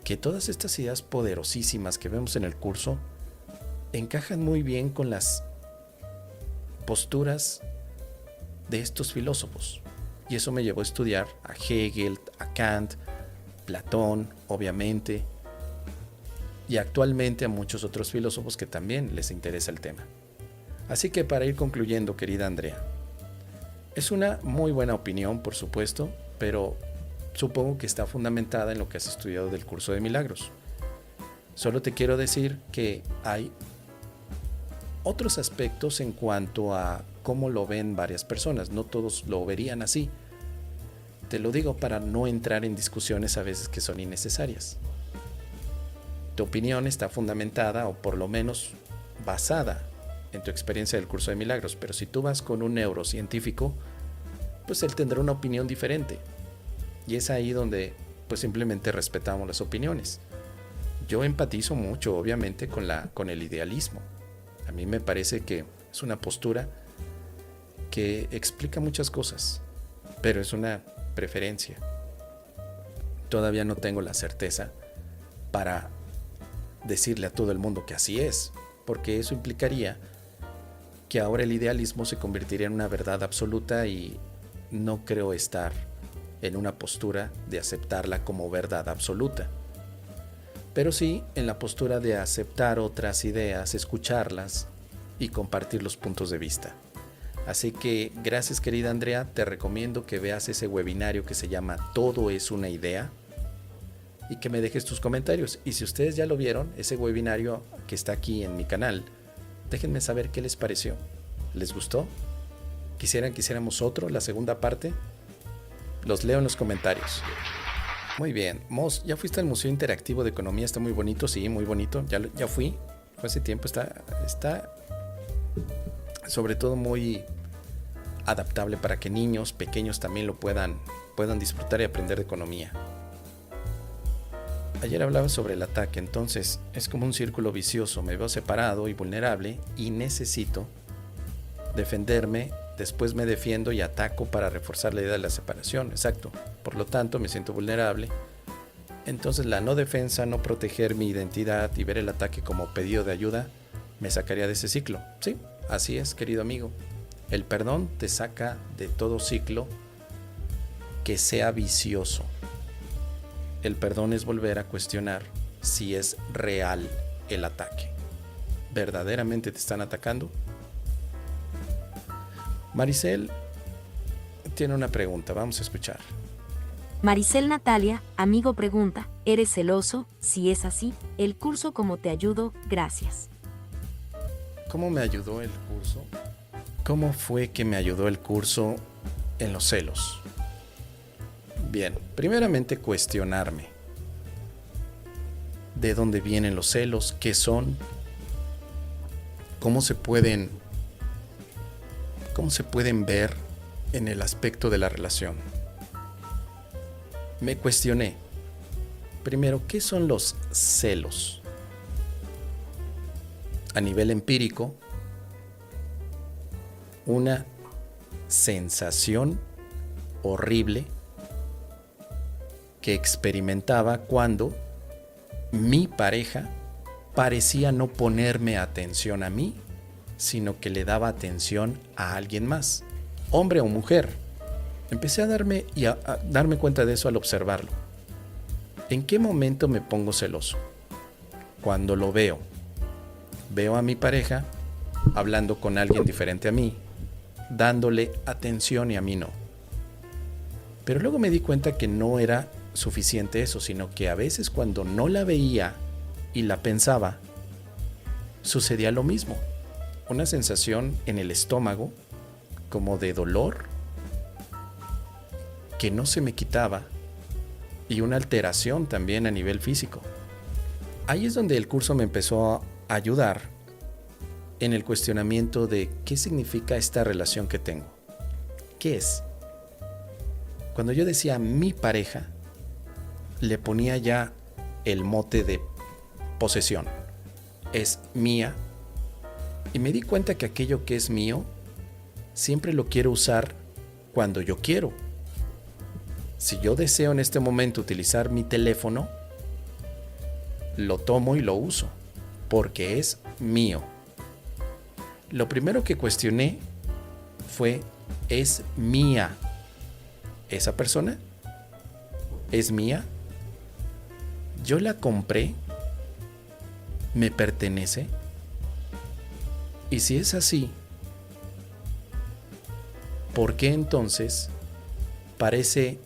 que todas estas ideas poderosísimas que vemos en el curso encajan muy bien con las posturas de estos filósofos. Y eso me llevó a estudiar a Hegel, a Kant, Platón, obviamente, y actualmente a muchos otros filósofos que también les interesa el tema. Así que para ir concluyendo, querida Andrea, es una muy buena opinión, por supuesto, pero supongo que está fundamentada en lo que has estudiado del Curso de Milagros. Solo te quiero decir que hay otros aspectos en cuanto a cómo lo ven varias personas. No todos lo verían así. Te lo digo para no entrar en discusiones a veces que son innecesarias. Tu opinión está fundamentada o por lo menos basada en tu experiencia del curso de milagros, pero si tú vas con un neurocientífico, pues él tendrá una opinión diferente. Y es ahí donde pues simplemente respetamos las opiniones. Yo empatizo mucho, obviamente, con el idealismo. A mí me parece que es una postura que explica muchas cosas, pero es una preferencia. Todavía no tengo la certeza para decirle a todo el mundo que así es, porque eso implicaría que ahora el idealismo se convertiría en una verdad absoluta y no creo estar en una postura de aceptarla como verdad absoluta. Pero sí en la postura de aceptar otras ideas, escucharlas y compartir los puntos de vista. Así que gracias, querida Andrea, te recomiendo que veas ese webinario que se llama Todo es una idea y que me dejes tus comentarios. Y si ustedes ya lo vieron, ese webinario que está aquí en mi canal, déjenme saber qué les pareció. ¿Les gustó? ¿Quisieran que hiciéramos otro, la segunda parte? Los leo en los comentarios. Muy bien. Mos, ¿ya fuiste al Museo Interactivo de Economía? Está muy bonito, sí, muy bonito. Ya fui. Fue hace tiempo. Está sobre todo muy adaptable para que niños pequeños también lo puedan disfrutar y aprender de economía. Ayer hablaba sobre el ataque, entonces es como un círculo vicioso. Me veo separado y vulnerable y necesito defenderme, después me defiendo y ataco para reforzar la idea de la separación. Exacto. Por lo tanto, me siento vulnerable. Entonces la no defensa, no proteger mi identidad y ver el ataque como pedido de ayuda, me sacaría de ese ciclo. Sí, así es, querido amigo. El perdón te saca de todo ciclo que sea vicioso. El perdón es volver a cuestionar si es real el ataque. ¿Verdaderamente te están atacando? Maricel tiene una pregunta, vamos a escuchar.
Maricel Natalia, amigo pregunta, ¿eres celoso? Si es así, el curso ¿cómo te ayudo? Gracias.
¿Cómo me ayudó el curso? ¿Cómo fue que me ayudó el curso en los celos? Bien, primeramente cuestionarme. ¿De dónde vienen los celos? ¿Qué son? ¿Cómo se pueden ver en el aspecto de la relación? Me cuestioné. Primero, ¿qué son los celos? A nivel empírico, una sensación horrible que experimentaba cuando mi pareja parecía no ponerme atención a mí, sino que le daba atención a alguien más, hombre o mujer. Empecé a darme cuenta de eso al observarlo. ¿En qué momento me pongo celoso? Cuando lo veo. Veo a mi pareja hablando con alguien diferente a mí, dándole atención y a mí no. Pero luego me di cuenta que no era suficiente eso, sino que a veces cuando no la veía y la pensaba, sucedía lo mismo. Una sensación en el estómago, como de dolor, que no se me quitaba, y una alteración también a nivel físico. Ahí es donde el curso me empezó a ayudar en el cuestionamiento de qué significa esta relación que tengo. ¿Qué es? Cuando yo decía mi pareja, le ponía ya el mote de posesión. Es mía. Y me di cuenta que aquello que es mío, siempre lo quiero usar cuando yo quiero. Si yo deseo en este momento utilizar mi teléfono, lo tomo y lo uso, porque es mío. Lo primero que cuestioné fue, ¿es mía esa persona? ¿Es mía? ¿Yo la compré? ¿Me pertenece? Y si es así, ¿por qué entonces parece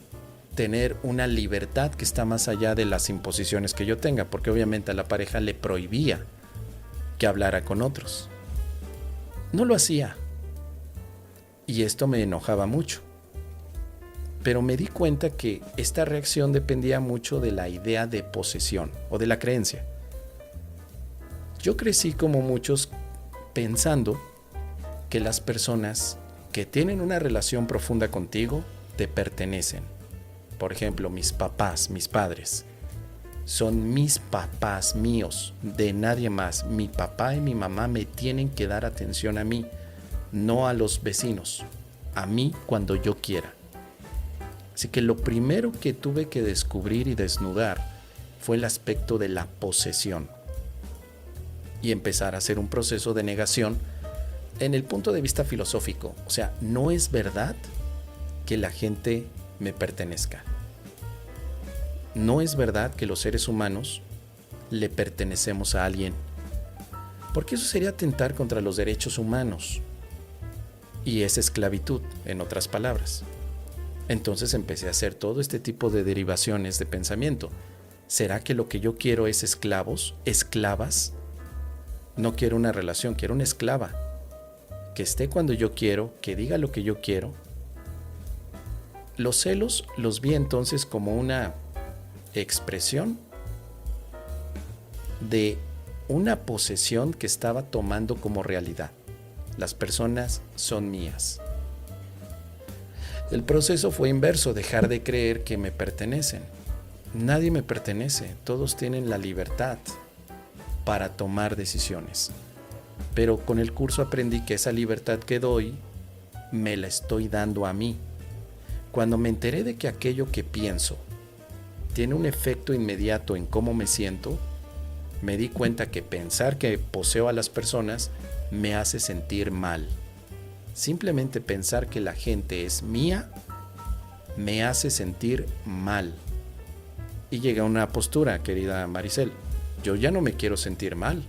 tener una libertad que está más allá de las imposiciones que yo tenga? Porque obviamente a la pareja le prohibía que hablara con otros. No lo hacía. Y esto me enojaba mucho. Pero me di cuenta que esta reacción dependía mucho de la idea de posesión o de la creencia. Yo crecí como muchos pensando que las personas que tienen una relación profunda contigo te pertenecen. Por ejemplo, mis papás, mis padres, son mis papás míos, de nadie más. Mi papá y mi mamá me tienen que dar atención a mí, no a los vecinos, a mí cuando yo quiera. Así que lo primero que tuve que descubrir y desnudar fue el aspecto de la posesión y empezar a hacer un proceso de negación en el punto de vista filosófico. O sea, no es verdad que la gente me pertenezca. No es verdad que los seres humanos le pertenecemos a alguien, porque eso sería atentar contra los derechos humanos y es esclavitud, en otras palabras. Entonces empecé a hacer todo este tipo de derivaciones de pensamiento. ¿Será que lo que yo quiero es esclavos, esclavas? No quiero una relación, quiero una esclava que esté cuando yo quiero, que diga lo que yo quiero. Los celos los vi entonces como una expresión de una posesión que estaba tomando como realidad. Las personas son mías. El proceso fue inverso, dejar de creer que me pertenecen. Nadie me pertenece, todos tienen la libertad para tomar decisiones. Pero con el curso aprendí que esa libertad que doy, me la estoy dando a mí. Cuando me enteré de que aquello que pienso tiene un efecto inmediato en cómo me siento, me di cuenta que pensar que poseo a las personas me hace sentir mal. Simplemente pensar que la gente es mía me hace sentir mal. Y llega una postura, querida Maricel, yo ya no me quiero sentir mal.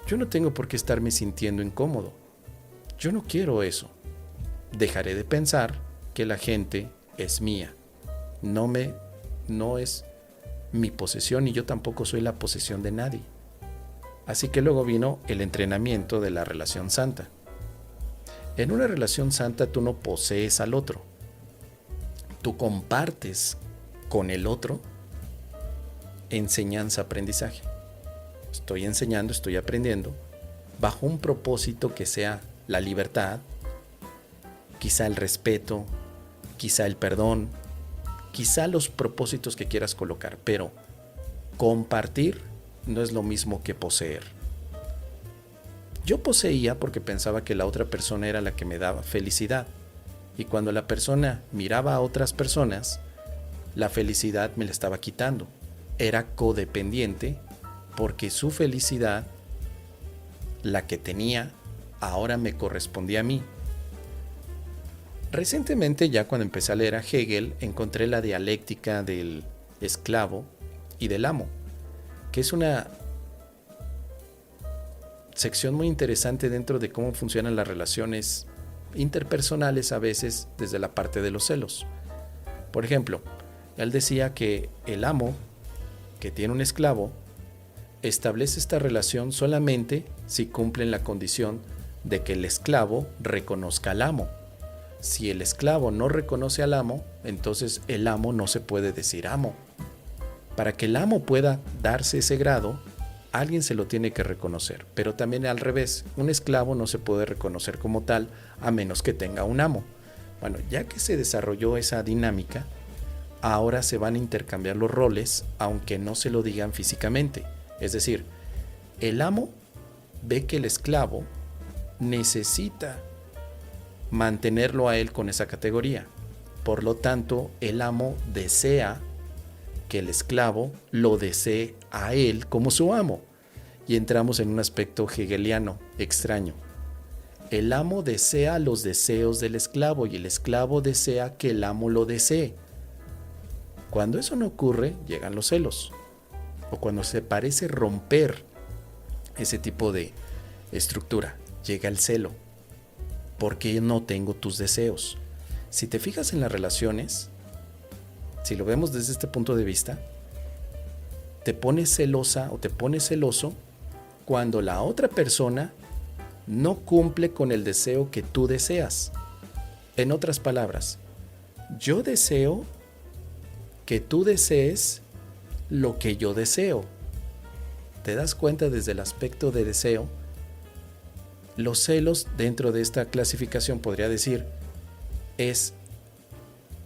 Yo no tengo por qué estarme sintiendo incómodo. Yo no quiero eso. Dejaré de pensar que la gente es mía. No es mi posesión y yo tampoco soy la posesión de nadie. Así que luego vino el entrenamiento de la relación santa. En una relación santa tú no posees al otro. Tú compartes con el otro enseñanza-aprendizaje. Estoy enseñando, estoy aprendiendo bajo un propósito que sea la libertad, quizá el respeto, quizá el perdón, quizá los propósitos que quieras colocar, pero compartir no es lo mismo que poseer. Yo poseía porque pensaba que la otra persona era la que me daba felicidad, y cuando la persona miraba a otras personas, la felicidad me la estaba quitando. Era codependiente porque su felicidad, la que tenía, ahora me correspondía a mí. Recientemente, ya cuando empecé a leer a Hegel, encontré la dialéctica del esclavo y del amo, que es una sección muy interesante dentro de cómo funcionan las relaciones interpersonales a veces desde la parte de los celos. Por ejemplo, él decía que el amo que tiene un esclavo establece esta relación solamente si cumplen la condición de que el esclavo reconozca al amo. Si el esclavo no reconoce al amo, entonces el amo no se puede decir amo. Para que el amo pueda darse ese grado, alguien se lo tiene que reconocer. Pero también al revés, un esclavo no se puede reconocer como tal a menos que tenga un amo. Bueno, ya que se desarrolló esa dinámica, ahora se van a intercambiar los roles, aunque no se lo digan físicamente. Es decir, el amo ve que el esclavo necesita mantenerlo a él con esa categoría. Por lo tanto, el amo desea que el esclavo lo desee a él como su amo. Y entramos en un aspecto hegeliano extraño. El amo desea los deseos del esclavo y el esclavo desea que el amo lo desee. Cuando eso no ocurre, llegan los celos. O cuando se parece romper ese tipo de estructura, llega el celo. ¿Por qué no tengo tus deseos? Si te fijas en las relaciones, si lo vemos desde este punto de vista, te pones celosa o te pones celoso cuando la otra persona no cumple con el deseo que tú deseas. En otras palabras, yo deseo que tú desees lo que yo deseo. ¿Te das cuenta desde el aspecto de deseo? Los celos dentro de esta clasificación podría decir es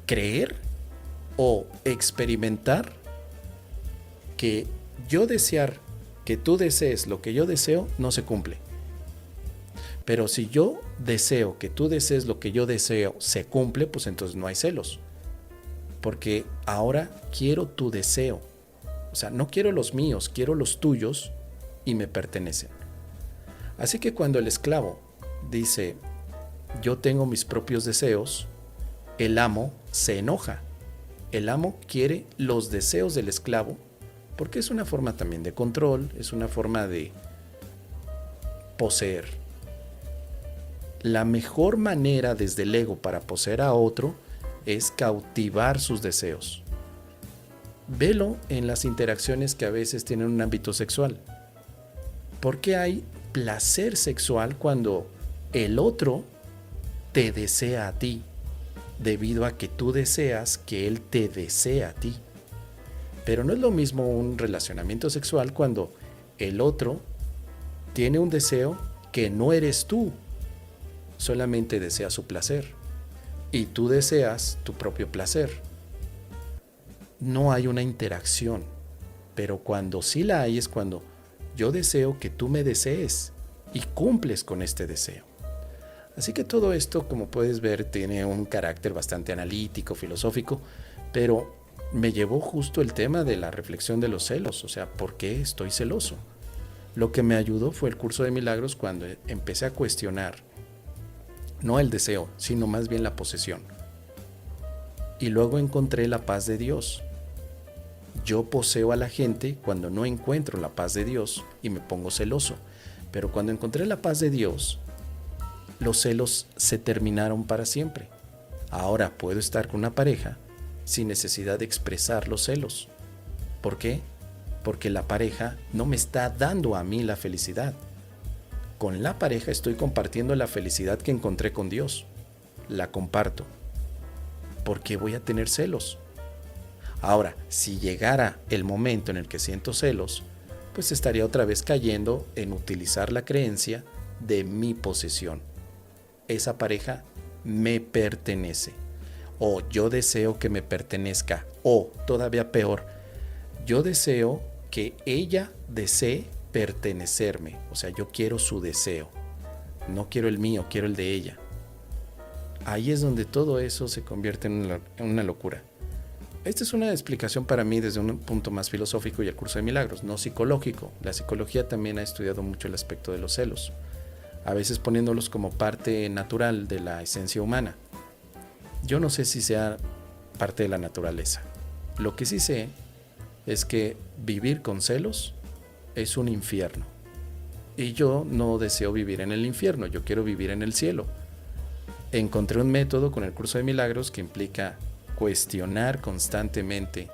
creer o experimentar que yo desear que tú desees lo que yo deseo no se cumple. Pero si yo deseo que tú desees lo que yo deseo se cumple, pues entonces no hay celos. Porque ahora quiero tu deseo. O sea, no quiero los míos, quiero los tuyos y me pertenecen. Así que cuando el esclavo dice, yo tengo mis propios deseos, el amo se enoja. El amo quiere los deseos del esclavo porque es una forma también de control, es una forma de poseer. La mejor manera desde el ego para poseer a otro es cautivar sus deseos. Velo en las interacciones que a veces tienen un ámbito sexual. ¿Por qué hay placer sexual cuando el otro te desea a ti? Debido a que tú deseas que él te desee a ti. Pero no es lo mismo un relacionamiento sexual cuando el otro tiene un deseo que no eres tú, solamente desea su placer y tú deseas tu propio placer. No hay una interacción, pero cuando sí la hay es cuando yo deseo que tú me desees y cumples con este deseo. Así que todo esto, como puedes ver, tiene un carácter bastante analítico, filosófico, pero me llevó justo el tema de la reflexión de los celos, o sea, ¿por qué estoy celoso? Lo que me ayudó fue el curso de milagros cuando empecé a cuestionar, no el deseo, sino más bien la posesión. Y luego encontré la paz de Dios. Yo poseo a la gente cuando no encuentro la paz de Dios y me pongo celoso, pero cuando encontré la paz de Dios, los celos se terminaron para siempre. Ahora puedo estar con una pareja sin necesidad de expresar los celos. ¿Por qué? Porque la pareja no me está dando a mí la felicidad. Con la pareja estoy compartiendo la felicidad que encontré con Dios. La comparto. ¿Por qué voy a tener celos? Ahora, si llegara el momento en el que siento celos, pues estaría otra vez cayendo en utilizar la creencia de mi posesión. Esa pareja me pertenece, o yo deseo que me pertenezca, o todavía peor, yo deseo que ella desee pertenecerme, o sea, yo quiero su deseo, no quiero el mío, quiero el de ella. Ahí es donde todo eso se convierte en una locura. Esta es una explicación para mí desde un punto más filosófico y el curso de milagros, no psicológico. La psicología también ha estudiado mucho el aspecto de los celos, a veces poniéndolos como parte natural de la esencia humana. Yo no sé si sea parte de la naturaleza. Lo que sí sé es que vivir con celos es un infierno. Y yo no deseo vivir en el infierno, yo quiero vivir en el cielo. Encontré un método con el curso de milagros que implica cuestionar constantemente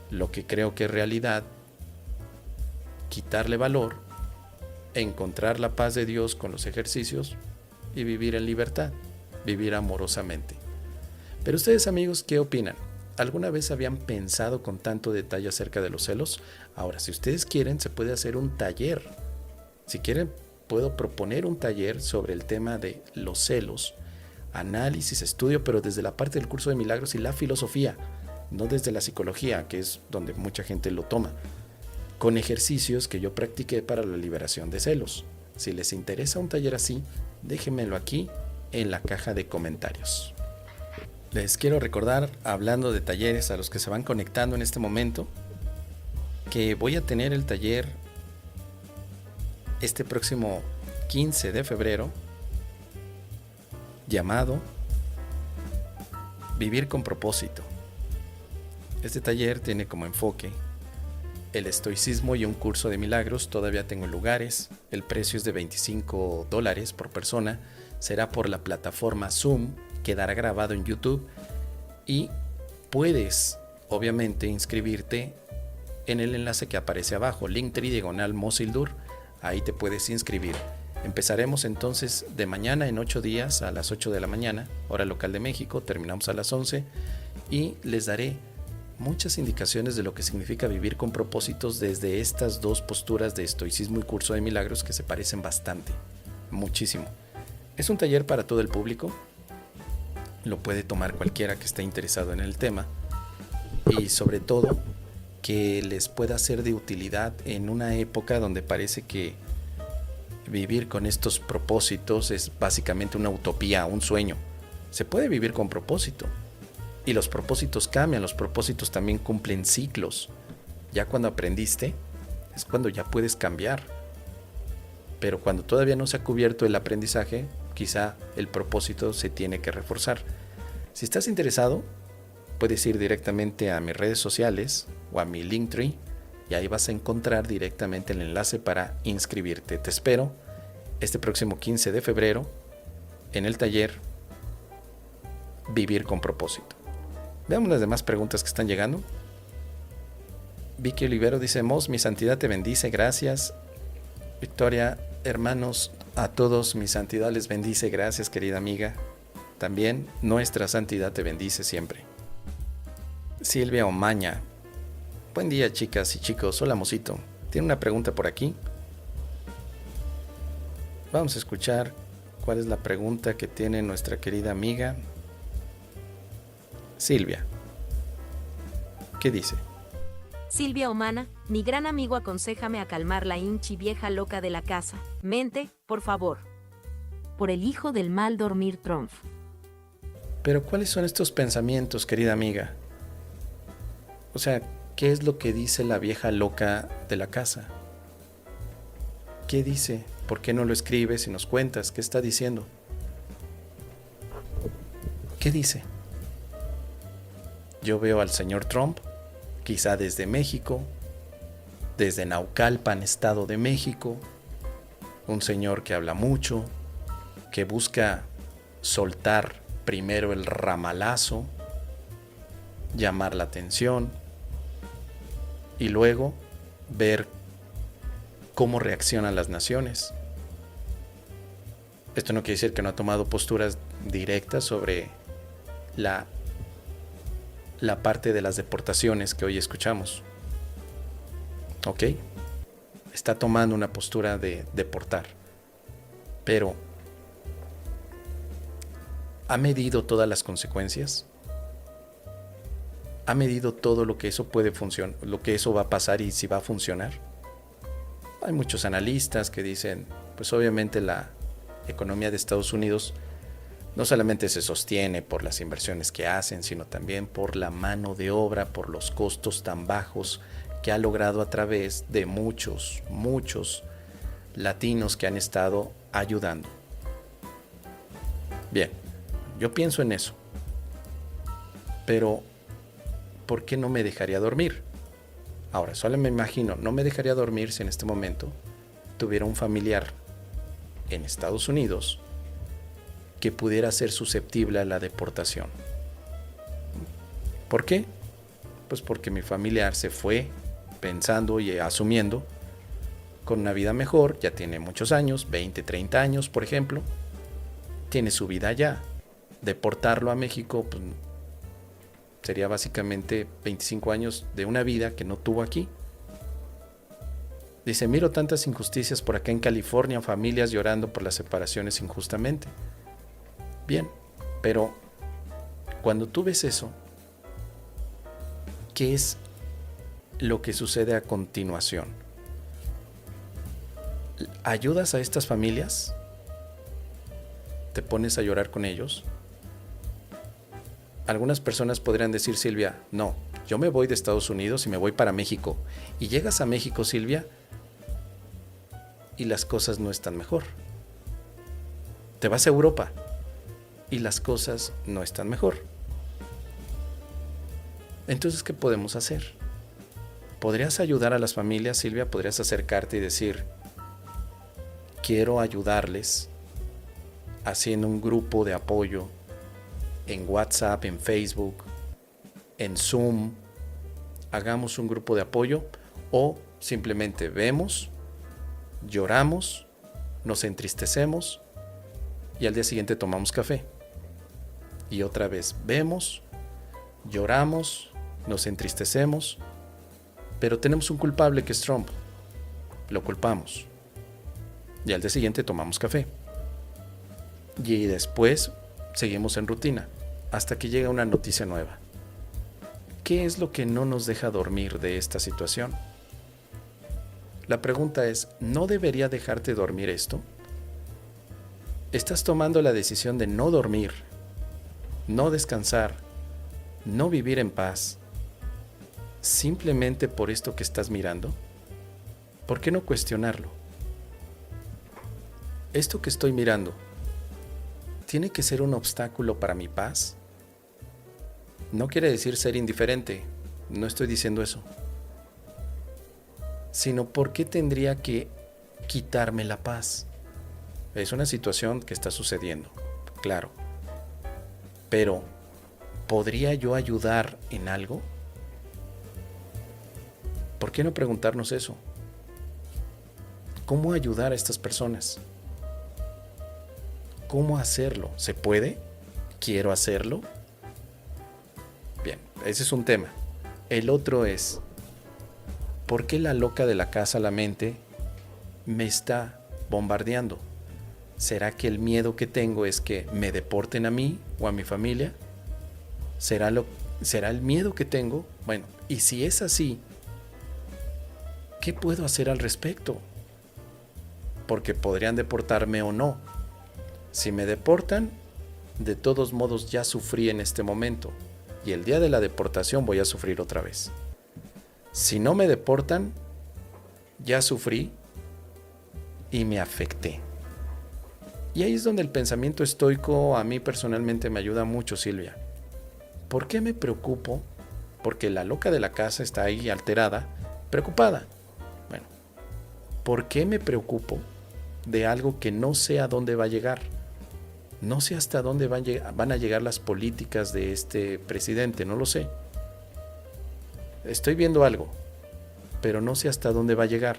lo que creo que es realidad, quitarle valor, encontrar la paz de Dios con los ejercicios y vivir en libertad, vivir amorosamente. Pero ustedes, amigos, ¿qué opinan? ¿Alguna vez habían pensado con tanto detalle acerca de los celos? Ahora, si ustedes quieren, se puede hacer un taller. Si quieren, puedo proponer un taller sobre el tema de los celos, análisis, estudio, pero desde la parte del curso de milagros y la filosofía, no desde la psicología, que es donde mucha gente lo toma, con ejercicios que yo practiqué para la liberación de celos. Si les interesa un taller así, déjenmelo aquí en la caja de comentarios. Les quiero recordar, hablando de talleres a los que se van conectando en este momento, que voy a tener el taller este próximo 15 de febrero llamado Vivir con propósito. Este taller tiene como enfoque el estoicismo y un curso de milagros. Todavía tengo lugares, el precio es de $25 por persona, será por la plataforma Zoom, quedará grabado en YouTube y puedes obviamente inscribirte en el enlace que aparece abajo, Linktree/Mosildur, ahí te puedes inscribir. Empezaremos entonces de mañana en 8 días a las 8 de la mañana, hora local de México, terminamos a las 11 y les daré muchas indicaciones de lo que significa vivir con propósitos desde estas dos posturas de estoicismo y curso de milagros que se parecen bastante, muchísimo. Es un taller para todo el público, lo puede tomar cualquiera que esté interesado en el tema y sobre todo que les pueda ser de utilidad en una época donde parece que vivir con estos propósitos es básicamente una utopía, un sueño. Se puede vivir con propósito. Y los propósitos cambian, los propósitos también cumplen ciclos. Ya cuando aprendiste, es cuando ya puedes cambiar. Pero cuando todavía no se ha cubierto el aprendizaje, quizá el propósito se tiene que reforzar. Si estás interesado, puedes ir directamente a mis redes sociales o a mi Linktree y ahí vas a encontrar directamente el enlace para inscribirte. Te espero este próximo 15 de febrero en el taller Vivir con propósito. Veamos las demás preguntas que están llegando. Vicky Olivero dice: Mos, mi santidad te bendice, gracias. Victoria, hermanos, a todos mi santidad les bendice, gracias querida amiga. También nuestra santidad te bendice siempre. Silvia Omaña: buen día chicas y chicos, hola Mosito. Tiene una pregunta por aquí. Vamos a escuchar cuál es la pregunta que tiene nuestra querida amiga Silvia. ¿Qué dice?
Silvia Omana, mi gran amigo, aconséjame a calmar la hinchi vieja loca de la casa. Mente, por favor. Por el hijo del mal dormir Trump.
Pero ¿cuáles son estos pensamientos, querida amiga? O sea, ¿qué es lo que dice la vieja loca de la casa? ¿Qué dice? ¿Por qué no lo escribes y nos cuentas? ¿Qué está diciendo? ¿Qué dice? Yo veo al señor Trump, quizá desde México, desde Naucalpan, Estado de México, un señor que habla mucho, que busca soltar primero el ramalazo, llamar la atención y luego ver cómo reaccionan las naciones. Esto no quiere decir que no ha tomado posturas directas sobre la parte de las deportaciones que hoy escuchamos. ¿Ok? Está tomando una postura de deportar. Pero ¿ha medido todas las consecuencias? ¿Ha medido todo lo que eso puede funcionar, lo que eso va a pasar y si va a funcionar? Hay muchos analistas que dicen, pues obviamente la economía de Estados Unidos no solamente se sostiene por las inversiones que hacen, sino también por la mano de obra, por los costos tan bajos que ha logrado a través de muchos latinos que han estado ayudando. Bien, yo pienso en eso. Pero, ¿por qué no me dejaría dormir? Ahora, solo me imagino, no me dejaría dormir si en este momento tuviera un familiar en Estados Unidos que pudiera ser susceptible a la deportación. ¿Por qué? Pues porque mi familiar se fue pensando y asumiendo con una vida mejor, ya tiene muchos años, 20, 30 años, por ejemplo, tiene su vida allá. Deportarlo a México, pues, sería básicamente 25 años de una vida que no tuvo aquí. Dice, miro tantas injusticias por acá en California, familias llorando por las separaciones injustamente. Bien, pero cuando tú ves eso, ¿qué es lo que sucede a continuación? ¿Ayudas a estas familias? ¿Te pones a llorar con ellos? Algunas personas podrían decir, Silvia, no, yo me voy de Estados Unidos y me voy para México. Y llegas a México, Silvia, y las cosas no están mejor. Te vas a Europa y las cosas no están mejor. Entonces, ¿qué podemos hacer? ¿Podrías ayudar a las familias, Silvia? ¿Podrías acercarte y decir, quiero ayudarles haciendo un grupo de apoyo en WhatsApp, en Facebook, en Zoom? Hagamos un grupo de apoyo o simplemente vemos, lloramos nos entristecemos y al día siguiente tomamos café. Y otra vez vemos, lloramos, nos entristecemos, pero tenemos un culpable que es Trump. Lo culpamos. Y al día siguiente tomamos café. Y después seguimos en rutina, hasta que llega una noticia nueva. ¿Qué es lo que no nos deja dormir de esta situación? La pregunta es, ¿no debería dejarte dormir esto? ¿Estás tomando la decisión de no dormir, no descansar, no vivir en paz, simplemente por esto que estás mirando? ¿Por qué no cuestionarlo? ¿Esto que estoy mirando tiene que ser un obstáculo para mi paz? No quiere decir ser indiferente, no estoy diciendo eso. Sino, ¿por qué tendría que quitarme la paz? Es una situación que está sucediendo, claro. Pero, ¿podría yo ayudar en algo? ¿Por qué no preguntarnos eso? ¿Cómo ayudar a estas personas? ¿Cómo hacerlo? ¿Se puede? ¿Quiero hacerlo? Bien, ese es un tema. El otro es, ¿por qué la loca de la casa, la mente, me está bombardeando? ¿Será que el miedo que tengo es que me deporten a mí o a mi familia? ¿Será el miedo que tengo? Bueno, y si es así, ¿qué puedo hacer al respecto? Porque podrían deportarme o no. Si me deportan, de todos modos ya sufrí en este momento. Y el día de la deportación voy a sufrir otra vez. Si no me deportan, ya sufrí y me afecté. Y ahí es donde el pensamiento estoico a mí personalmente me ayuda mucho, Silvia. ¿Por qué me preocupo? Porque la loca de la casa está ahí alterada, preocupada. Bueno, ¿por qué me preocupo de algo que no sé a dónde va a llegar? No sé hasta dónde van a llegar las políticas de este presidente, no lo sé. Estoy viendo algo, pero no sé hasta dónde va a llegar.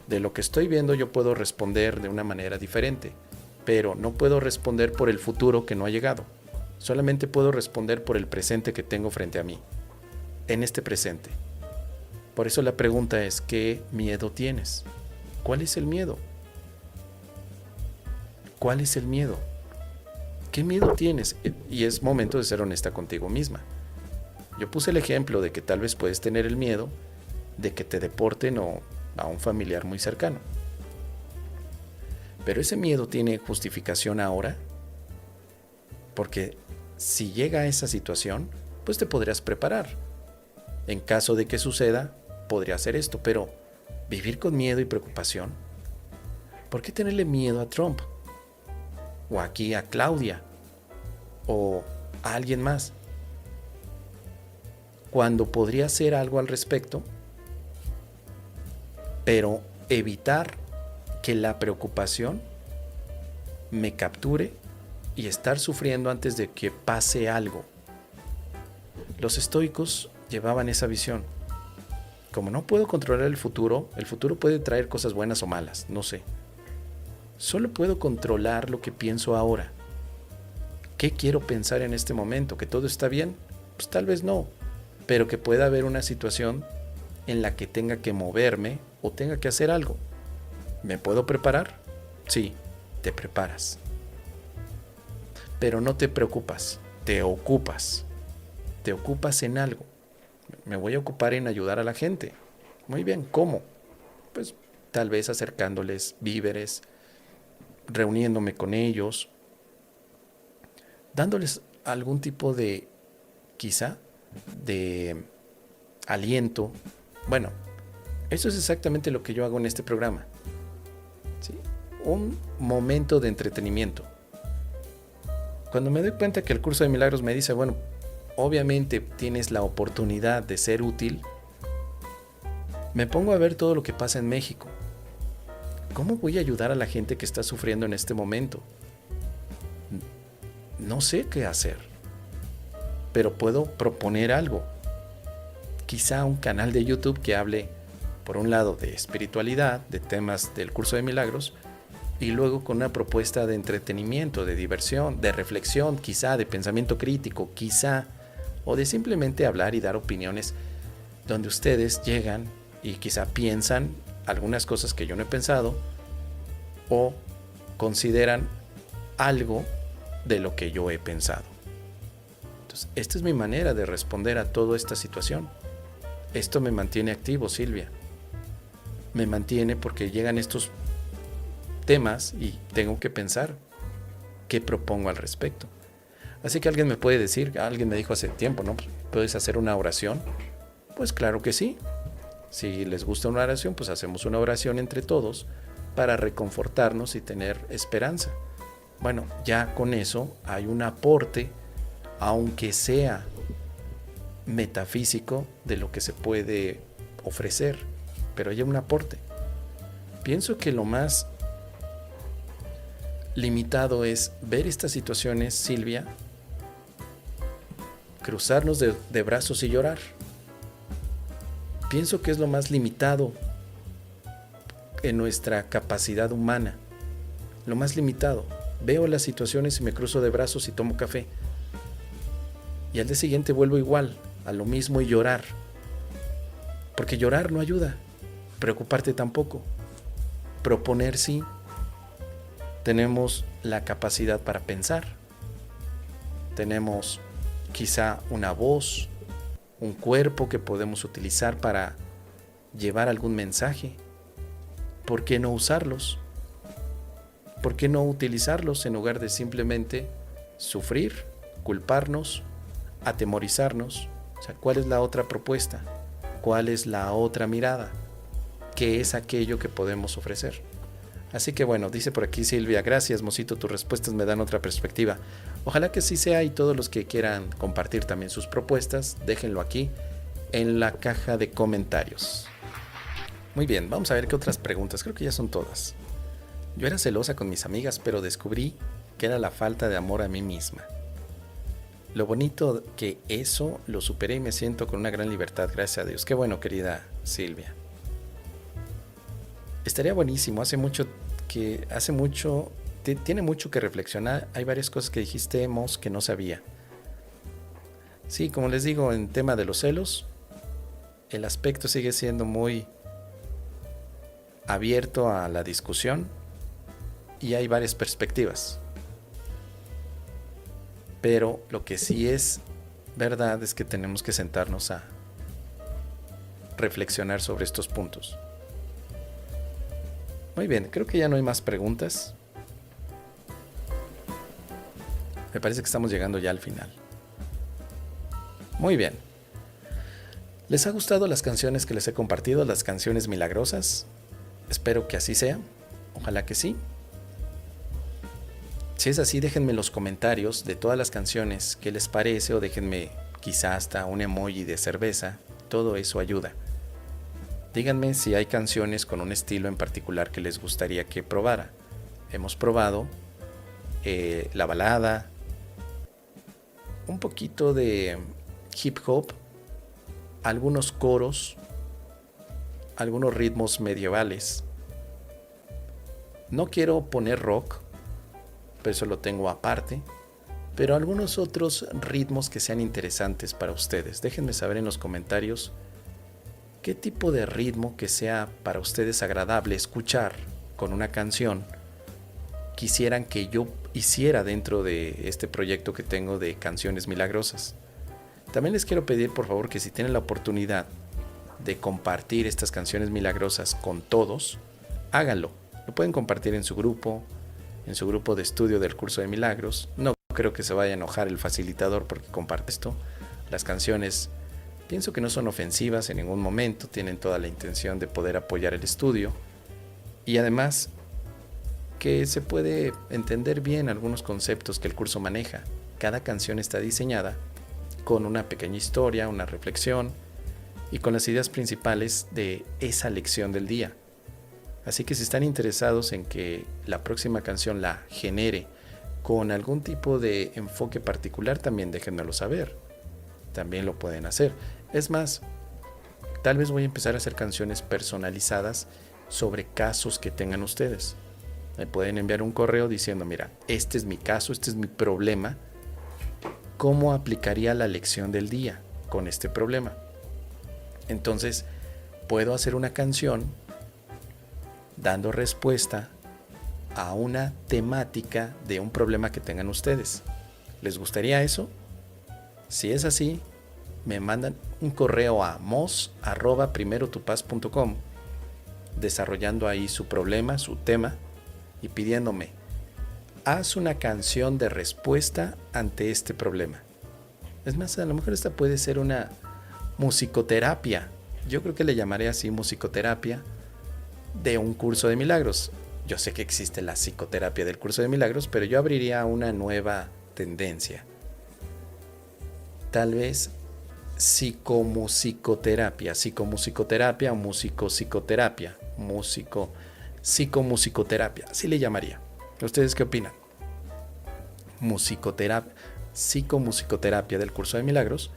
De lo que estoy viendo yo puedo responder de una manera diferente, pero no puedo responder por el futuro que no ha llegado. Solamente puedo responder por el presente que tengo frente a mí, en este presente. Por eso la pregunta es, ¿qué miedo tienes? ¿Cuál es el miedo? ¿Cuál es el miedo? ¿Qué miedo tienes? Y es momento de ser honesta contigo misma. Yo puse el ejemplo de que tal vez puedes tener el miedo de que te deporten o a un familiar muy cercano. Pero ese miedo tiene justificación ahora, porque si llega a esa situación, pues te podrías preparar. En caso de que suceda, podría hacer esto, pero vivir con miedo y preocupación. ¿Por qué tenerle miedo a Trump? O aquí a Claudia, o a alguien más, cuando podría hacer algo al respecto, pero evitar que la preocupación me capture y estar sufriendo antes de que pase algo. Los estoicos llevaban esa visión. Como no puedo controlar el futuro puede traer cosas buenas o malas, no sé. Solo puedo controlar lo que pienso ahora. ¿Qué quiero pensar en este momento? ¿Que todo está bien? Pues tal vez no, pero que pueda haber una situación en la que tenga que moverme o tenga que hacer algo. ¿Me puedo preparar? Sí, te preparas. Pero no te preocupas, te ocupas. Te ocupas en algo. Me voy a ocupar en ayudar a la gente. Muy bien, ¿cómo? Pues tal vez acercándoles víveres, reuniéndome con ellos, dándoles algún tipo de, quizá, de aliento. Bueno, eso es exactamente lo que yo hago en este programa. ¿Sí? Un momento de entretenimiento. Cuando me doy cuenta que el curso de milagros me dice, bueno, obviamente tienes la oportunidad de ser útil, me pongo a ver todo lo que pasa en México. ¿Cómo voy a ayudar a la gente que está sufriendo en este momento? No sé qué hacer, pero puedo proponer algo. Quizá un canal de YouTube que hable, por un lado, de espiritualidad, de temas del curso de milagros, y luego con una propuesta de entretenimiento, de diversión, de reflexión, quizá de pensamiento crítico, quizá, o de simplemente hablar y dar opiniones donde ustedes llegan y quizá piensan algunas cosas que yo no he pensado o consideran algo de lo que yo he pensado. Entonces, esta es mi manera de responder a toda esta situación. Esto me mantiene activo, Silvia. Me mantiene porque llegan estos temas y tengo que pensar qué propongo al respecto. Así que alguien me puede decir, alguien me dijo hace tiempo, ¿no? ¿Puedes hacer una oración? Pues claro que sí. Si les gusta una oración, pues hacemos una oración entre todos para reconfortarnos y tener esperanza. Bueno, ya con eso hay un aporte, aunque sea metafísico, de lo que se puede ofrecer, pero hay un aporte. Pienso que lo más limitado es ver estas situaciones, Silvia, cruzarnos de brazos y llorar. Pienso que es lo más limitado en nuestra capacidad humana. Lo más limitado. Veo las situaciones y me cruzo de brazos y tomo café. Y al día siguiente vuelvo igual, a lo mismo y llorar. Porque llorar no ayuda. Preocuparte tampoco. Proponer sí. Tenemos la capacidad para pensar. Tenemos quizá una voz, un cuerpo que podemos utilizar para llevar algún mensaje. ¿Por qué no usarlos? ¿Por qué no utilizarlos en lugar de simplemente sufrir, culparnos, atemorizarnos? O sea, ¿cuál es la otra propuesta? ¿Cuál es la otra mirada? ¿Qué es aquello que podemos ofrecer? Así que bueno, dice por aquí Silvia, gracias Mosito, tus respuestas me dan otra perspectiva. Ojalá que sí sea, y todos los que quieran compartir también sus propuestas, déjenlo aquí en la caja de comentarios. Muy bien, vamos a ver qué otras preguntas, creo que ya son todas. Yo era celosa con mis amigas, pero descubrí que era la falta de amor a mí misma. Lo bonito que eso lo superé y me siento con una gran libertad, gracias a Dios. Qué bueno, querida Silvia. Estaría buenísimo, tiene mucho que reflexionar. Hay varias cosas que dijiste, Mos, que no sabía. Sí, como les digo, en tema de los celos, el aspecto sigue siendo muy abierto a la discusión y hay varias perspectivas. Pero lo que sí es verdad es que tenemos que sentarnos a reflexionar sobre estos puntos. Muy bien, creo que ya no hay más preguntas. Me parece que estamos llegando ya al final. Muy bien. ¿Les ha gustado las canciones que les he compartido, las canciones milagrosas? Espero que así sea. Ojalá que sí. Si es así, déjenme en los comentarios de todas las canciones qué les parece, o déjenme quizá hasta un emoji de cerveza. Todo eso ayuda. Díganme si hay canciones con un estilo en particular que les gustaría que probara. Hemos probado la balada, un poquito de hip hop, algunos coros, algunos ritmos medievales. No quiero poner rock, pero eso lo tengo aparte, pero algunos otros ritmos que sean interesantes para ustedes. Déjenme saber en los comentarios qué tipo de ritmo que sea para ustedes agradable escuchar con una canción quisieran que yo hiciera dentro de este proyecto que tengo de canciones milagrosas. También les quiero pedir por favor que si tienen la oportunidad de compartir estas canciones milagrosas con todos, háganlo. Lo pueden compartir en su grupo de estudio del curso de milagros. No creo que se vaya a enojar el facilitador porque comparte esto. Las canciones pienso que no son ofensivas en ningún momento, tienen toda la intención de poder apoyar el estudio y además que se puede entender bien algunos conceptos que el curso maneja. Cada canción está diseñada con una pequeña historia, una reflexión y con las ideas principales de esa lección del día. Así que si están interesados en que la próxima canción la genere con algún tipo de enfoque particular, también déjenmelo saber. También lo pueden hacer. Es más, tal vez voy a empezar a hacer canciones personalizadas sobre casos que tengan ustedes. Me pueden enviar un correo diciendo, mira, este es mi caso, este es mi problema. ¿Cómo aplicaría la lección del día con este problema? Entonces, puedo hacer una canción dando respuesta a una temática de un problema que tengan ustedes. ¿Les gustaría eso? Si es así, me mandan un correo a mos@primerotupaz.com desarrollando ahí su problema, su tema y pidiéndome, haz una canción de respuesta ante este problema. Es más, a lo mejor esta puede ser una musicoterapia. Yo creo que le llamaré así, musicoterapia de un curso de milagros. Yo sé que existe la psicoterapia del curso de milagros, pero yo abriría una nueva tendencia. Tal vez psicomusicoterapia o musicopsicoterapia, psicomusicoterapia, así le llamaría. ¿Ustedes qué opinan? Musicoterapia, psicomusicoterapia del curso de milagros.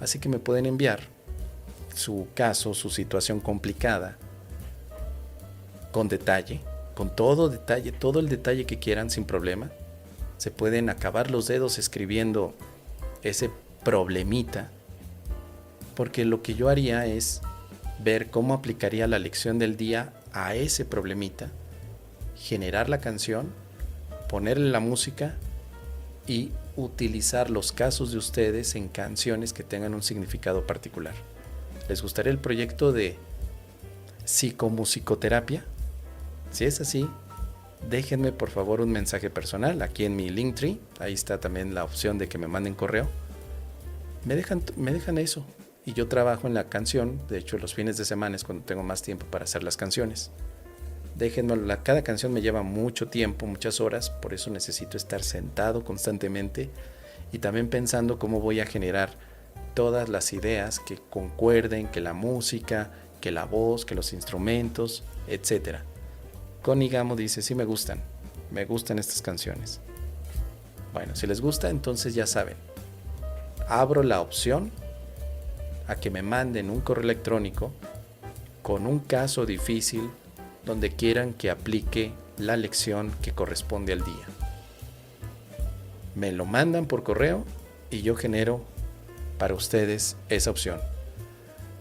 Así que me pueden enviar su caso, su situación complicada, con detalle, con todo detalle, todo el detalle que quieran sin problema. Se pueden acabar los dedos escribiendo ese problemita, porque lo que yo haría es ver cómo aplicaría la lección del día a ese problemita, generar la canción, ponerle la música y utilizar los casos de ustedes en canciones que tengan un significado particular. ¿Les gustaría el proyecto de psicomusicoterapia? Si es así, déjenme por favor un mensaje personal aquí en mi Linktree. Ahí está también la opción de que me manden correo. Me dejan eso y yo trabajo en la canción. De hecho, los fines de semana es cuando tengo más tiempo para hacer las canciones. Déjenme, cada canción me lleva mucho tiempo, muchas horas, por eso necesito estar sentado constantemente y también pensando cómo voy a generar todas las ideas que concuerden, que la música, que la voz, que los instrumentos, etc. Connie Gamo dice, sí me gustan estas canciones. Bueno, si les gusta, entonces ya saben, abro la opción a que me manden un correo electrónico con un caso difícil donde quieran que aplique la lección que corresponde al día. Me lo mandan por correo y yo genero para ustedes esa opción.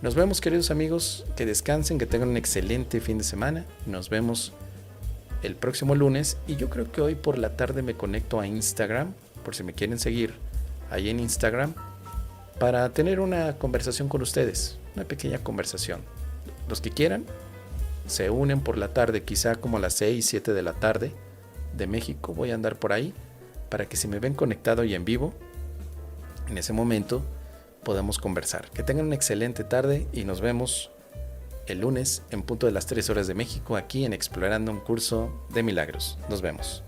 Nos vemos, queridos amigos, que descansen, que tengan un excelente fin de semana. Nos vemos el próximo lunes y yo creo que hoy por la tarde me conecto a Instagram, por si me quieren seguir ahí en Instagram, para tener una conversación con ustedes, una pequeña conversación. Los que quieran, se unen por la tarde, quizá como a las 6, 7 de la tarde de México, voy a andar por ahí, para que si me ven conectado y en vivo, en ese momento podamos conversar. Que tengan una excelente tarde y nos vemos el lunes en punto de las 3 horas de México, aquí en Explorando un Curso de Milagros. Nos vemos.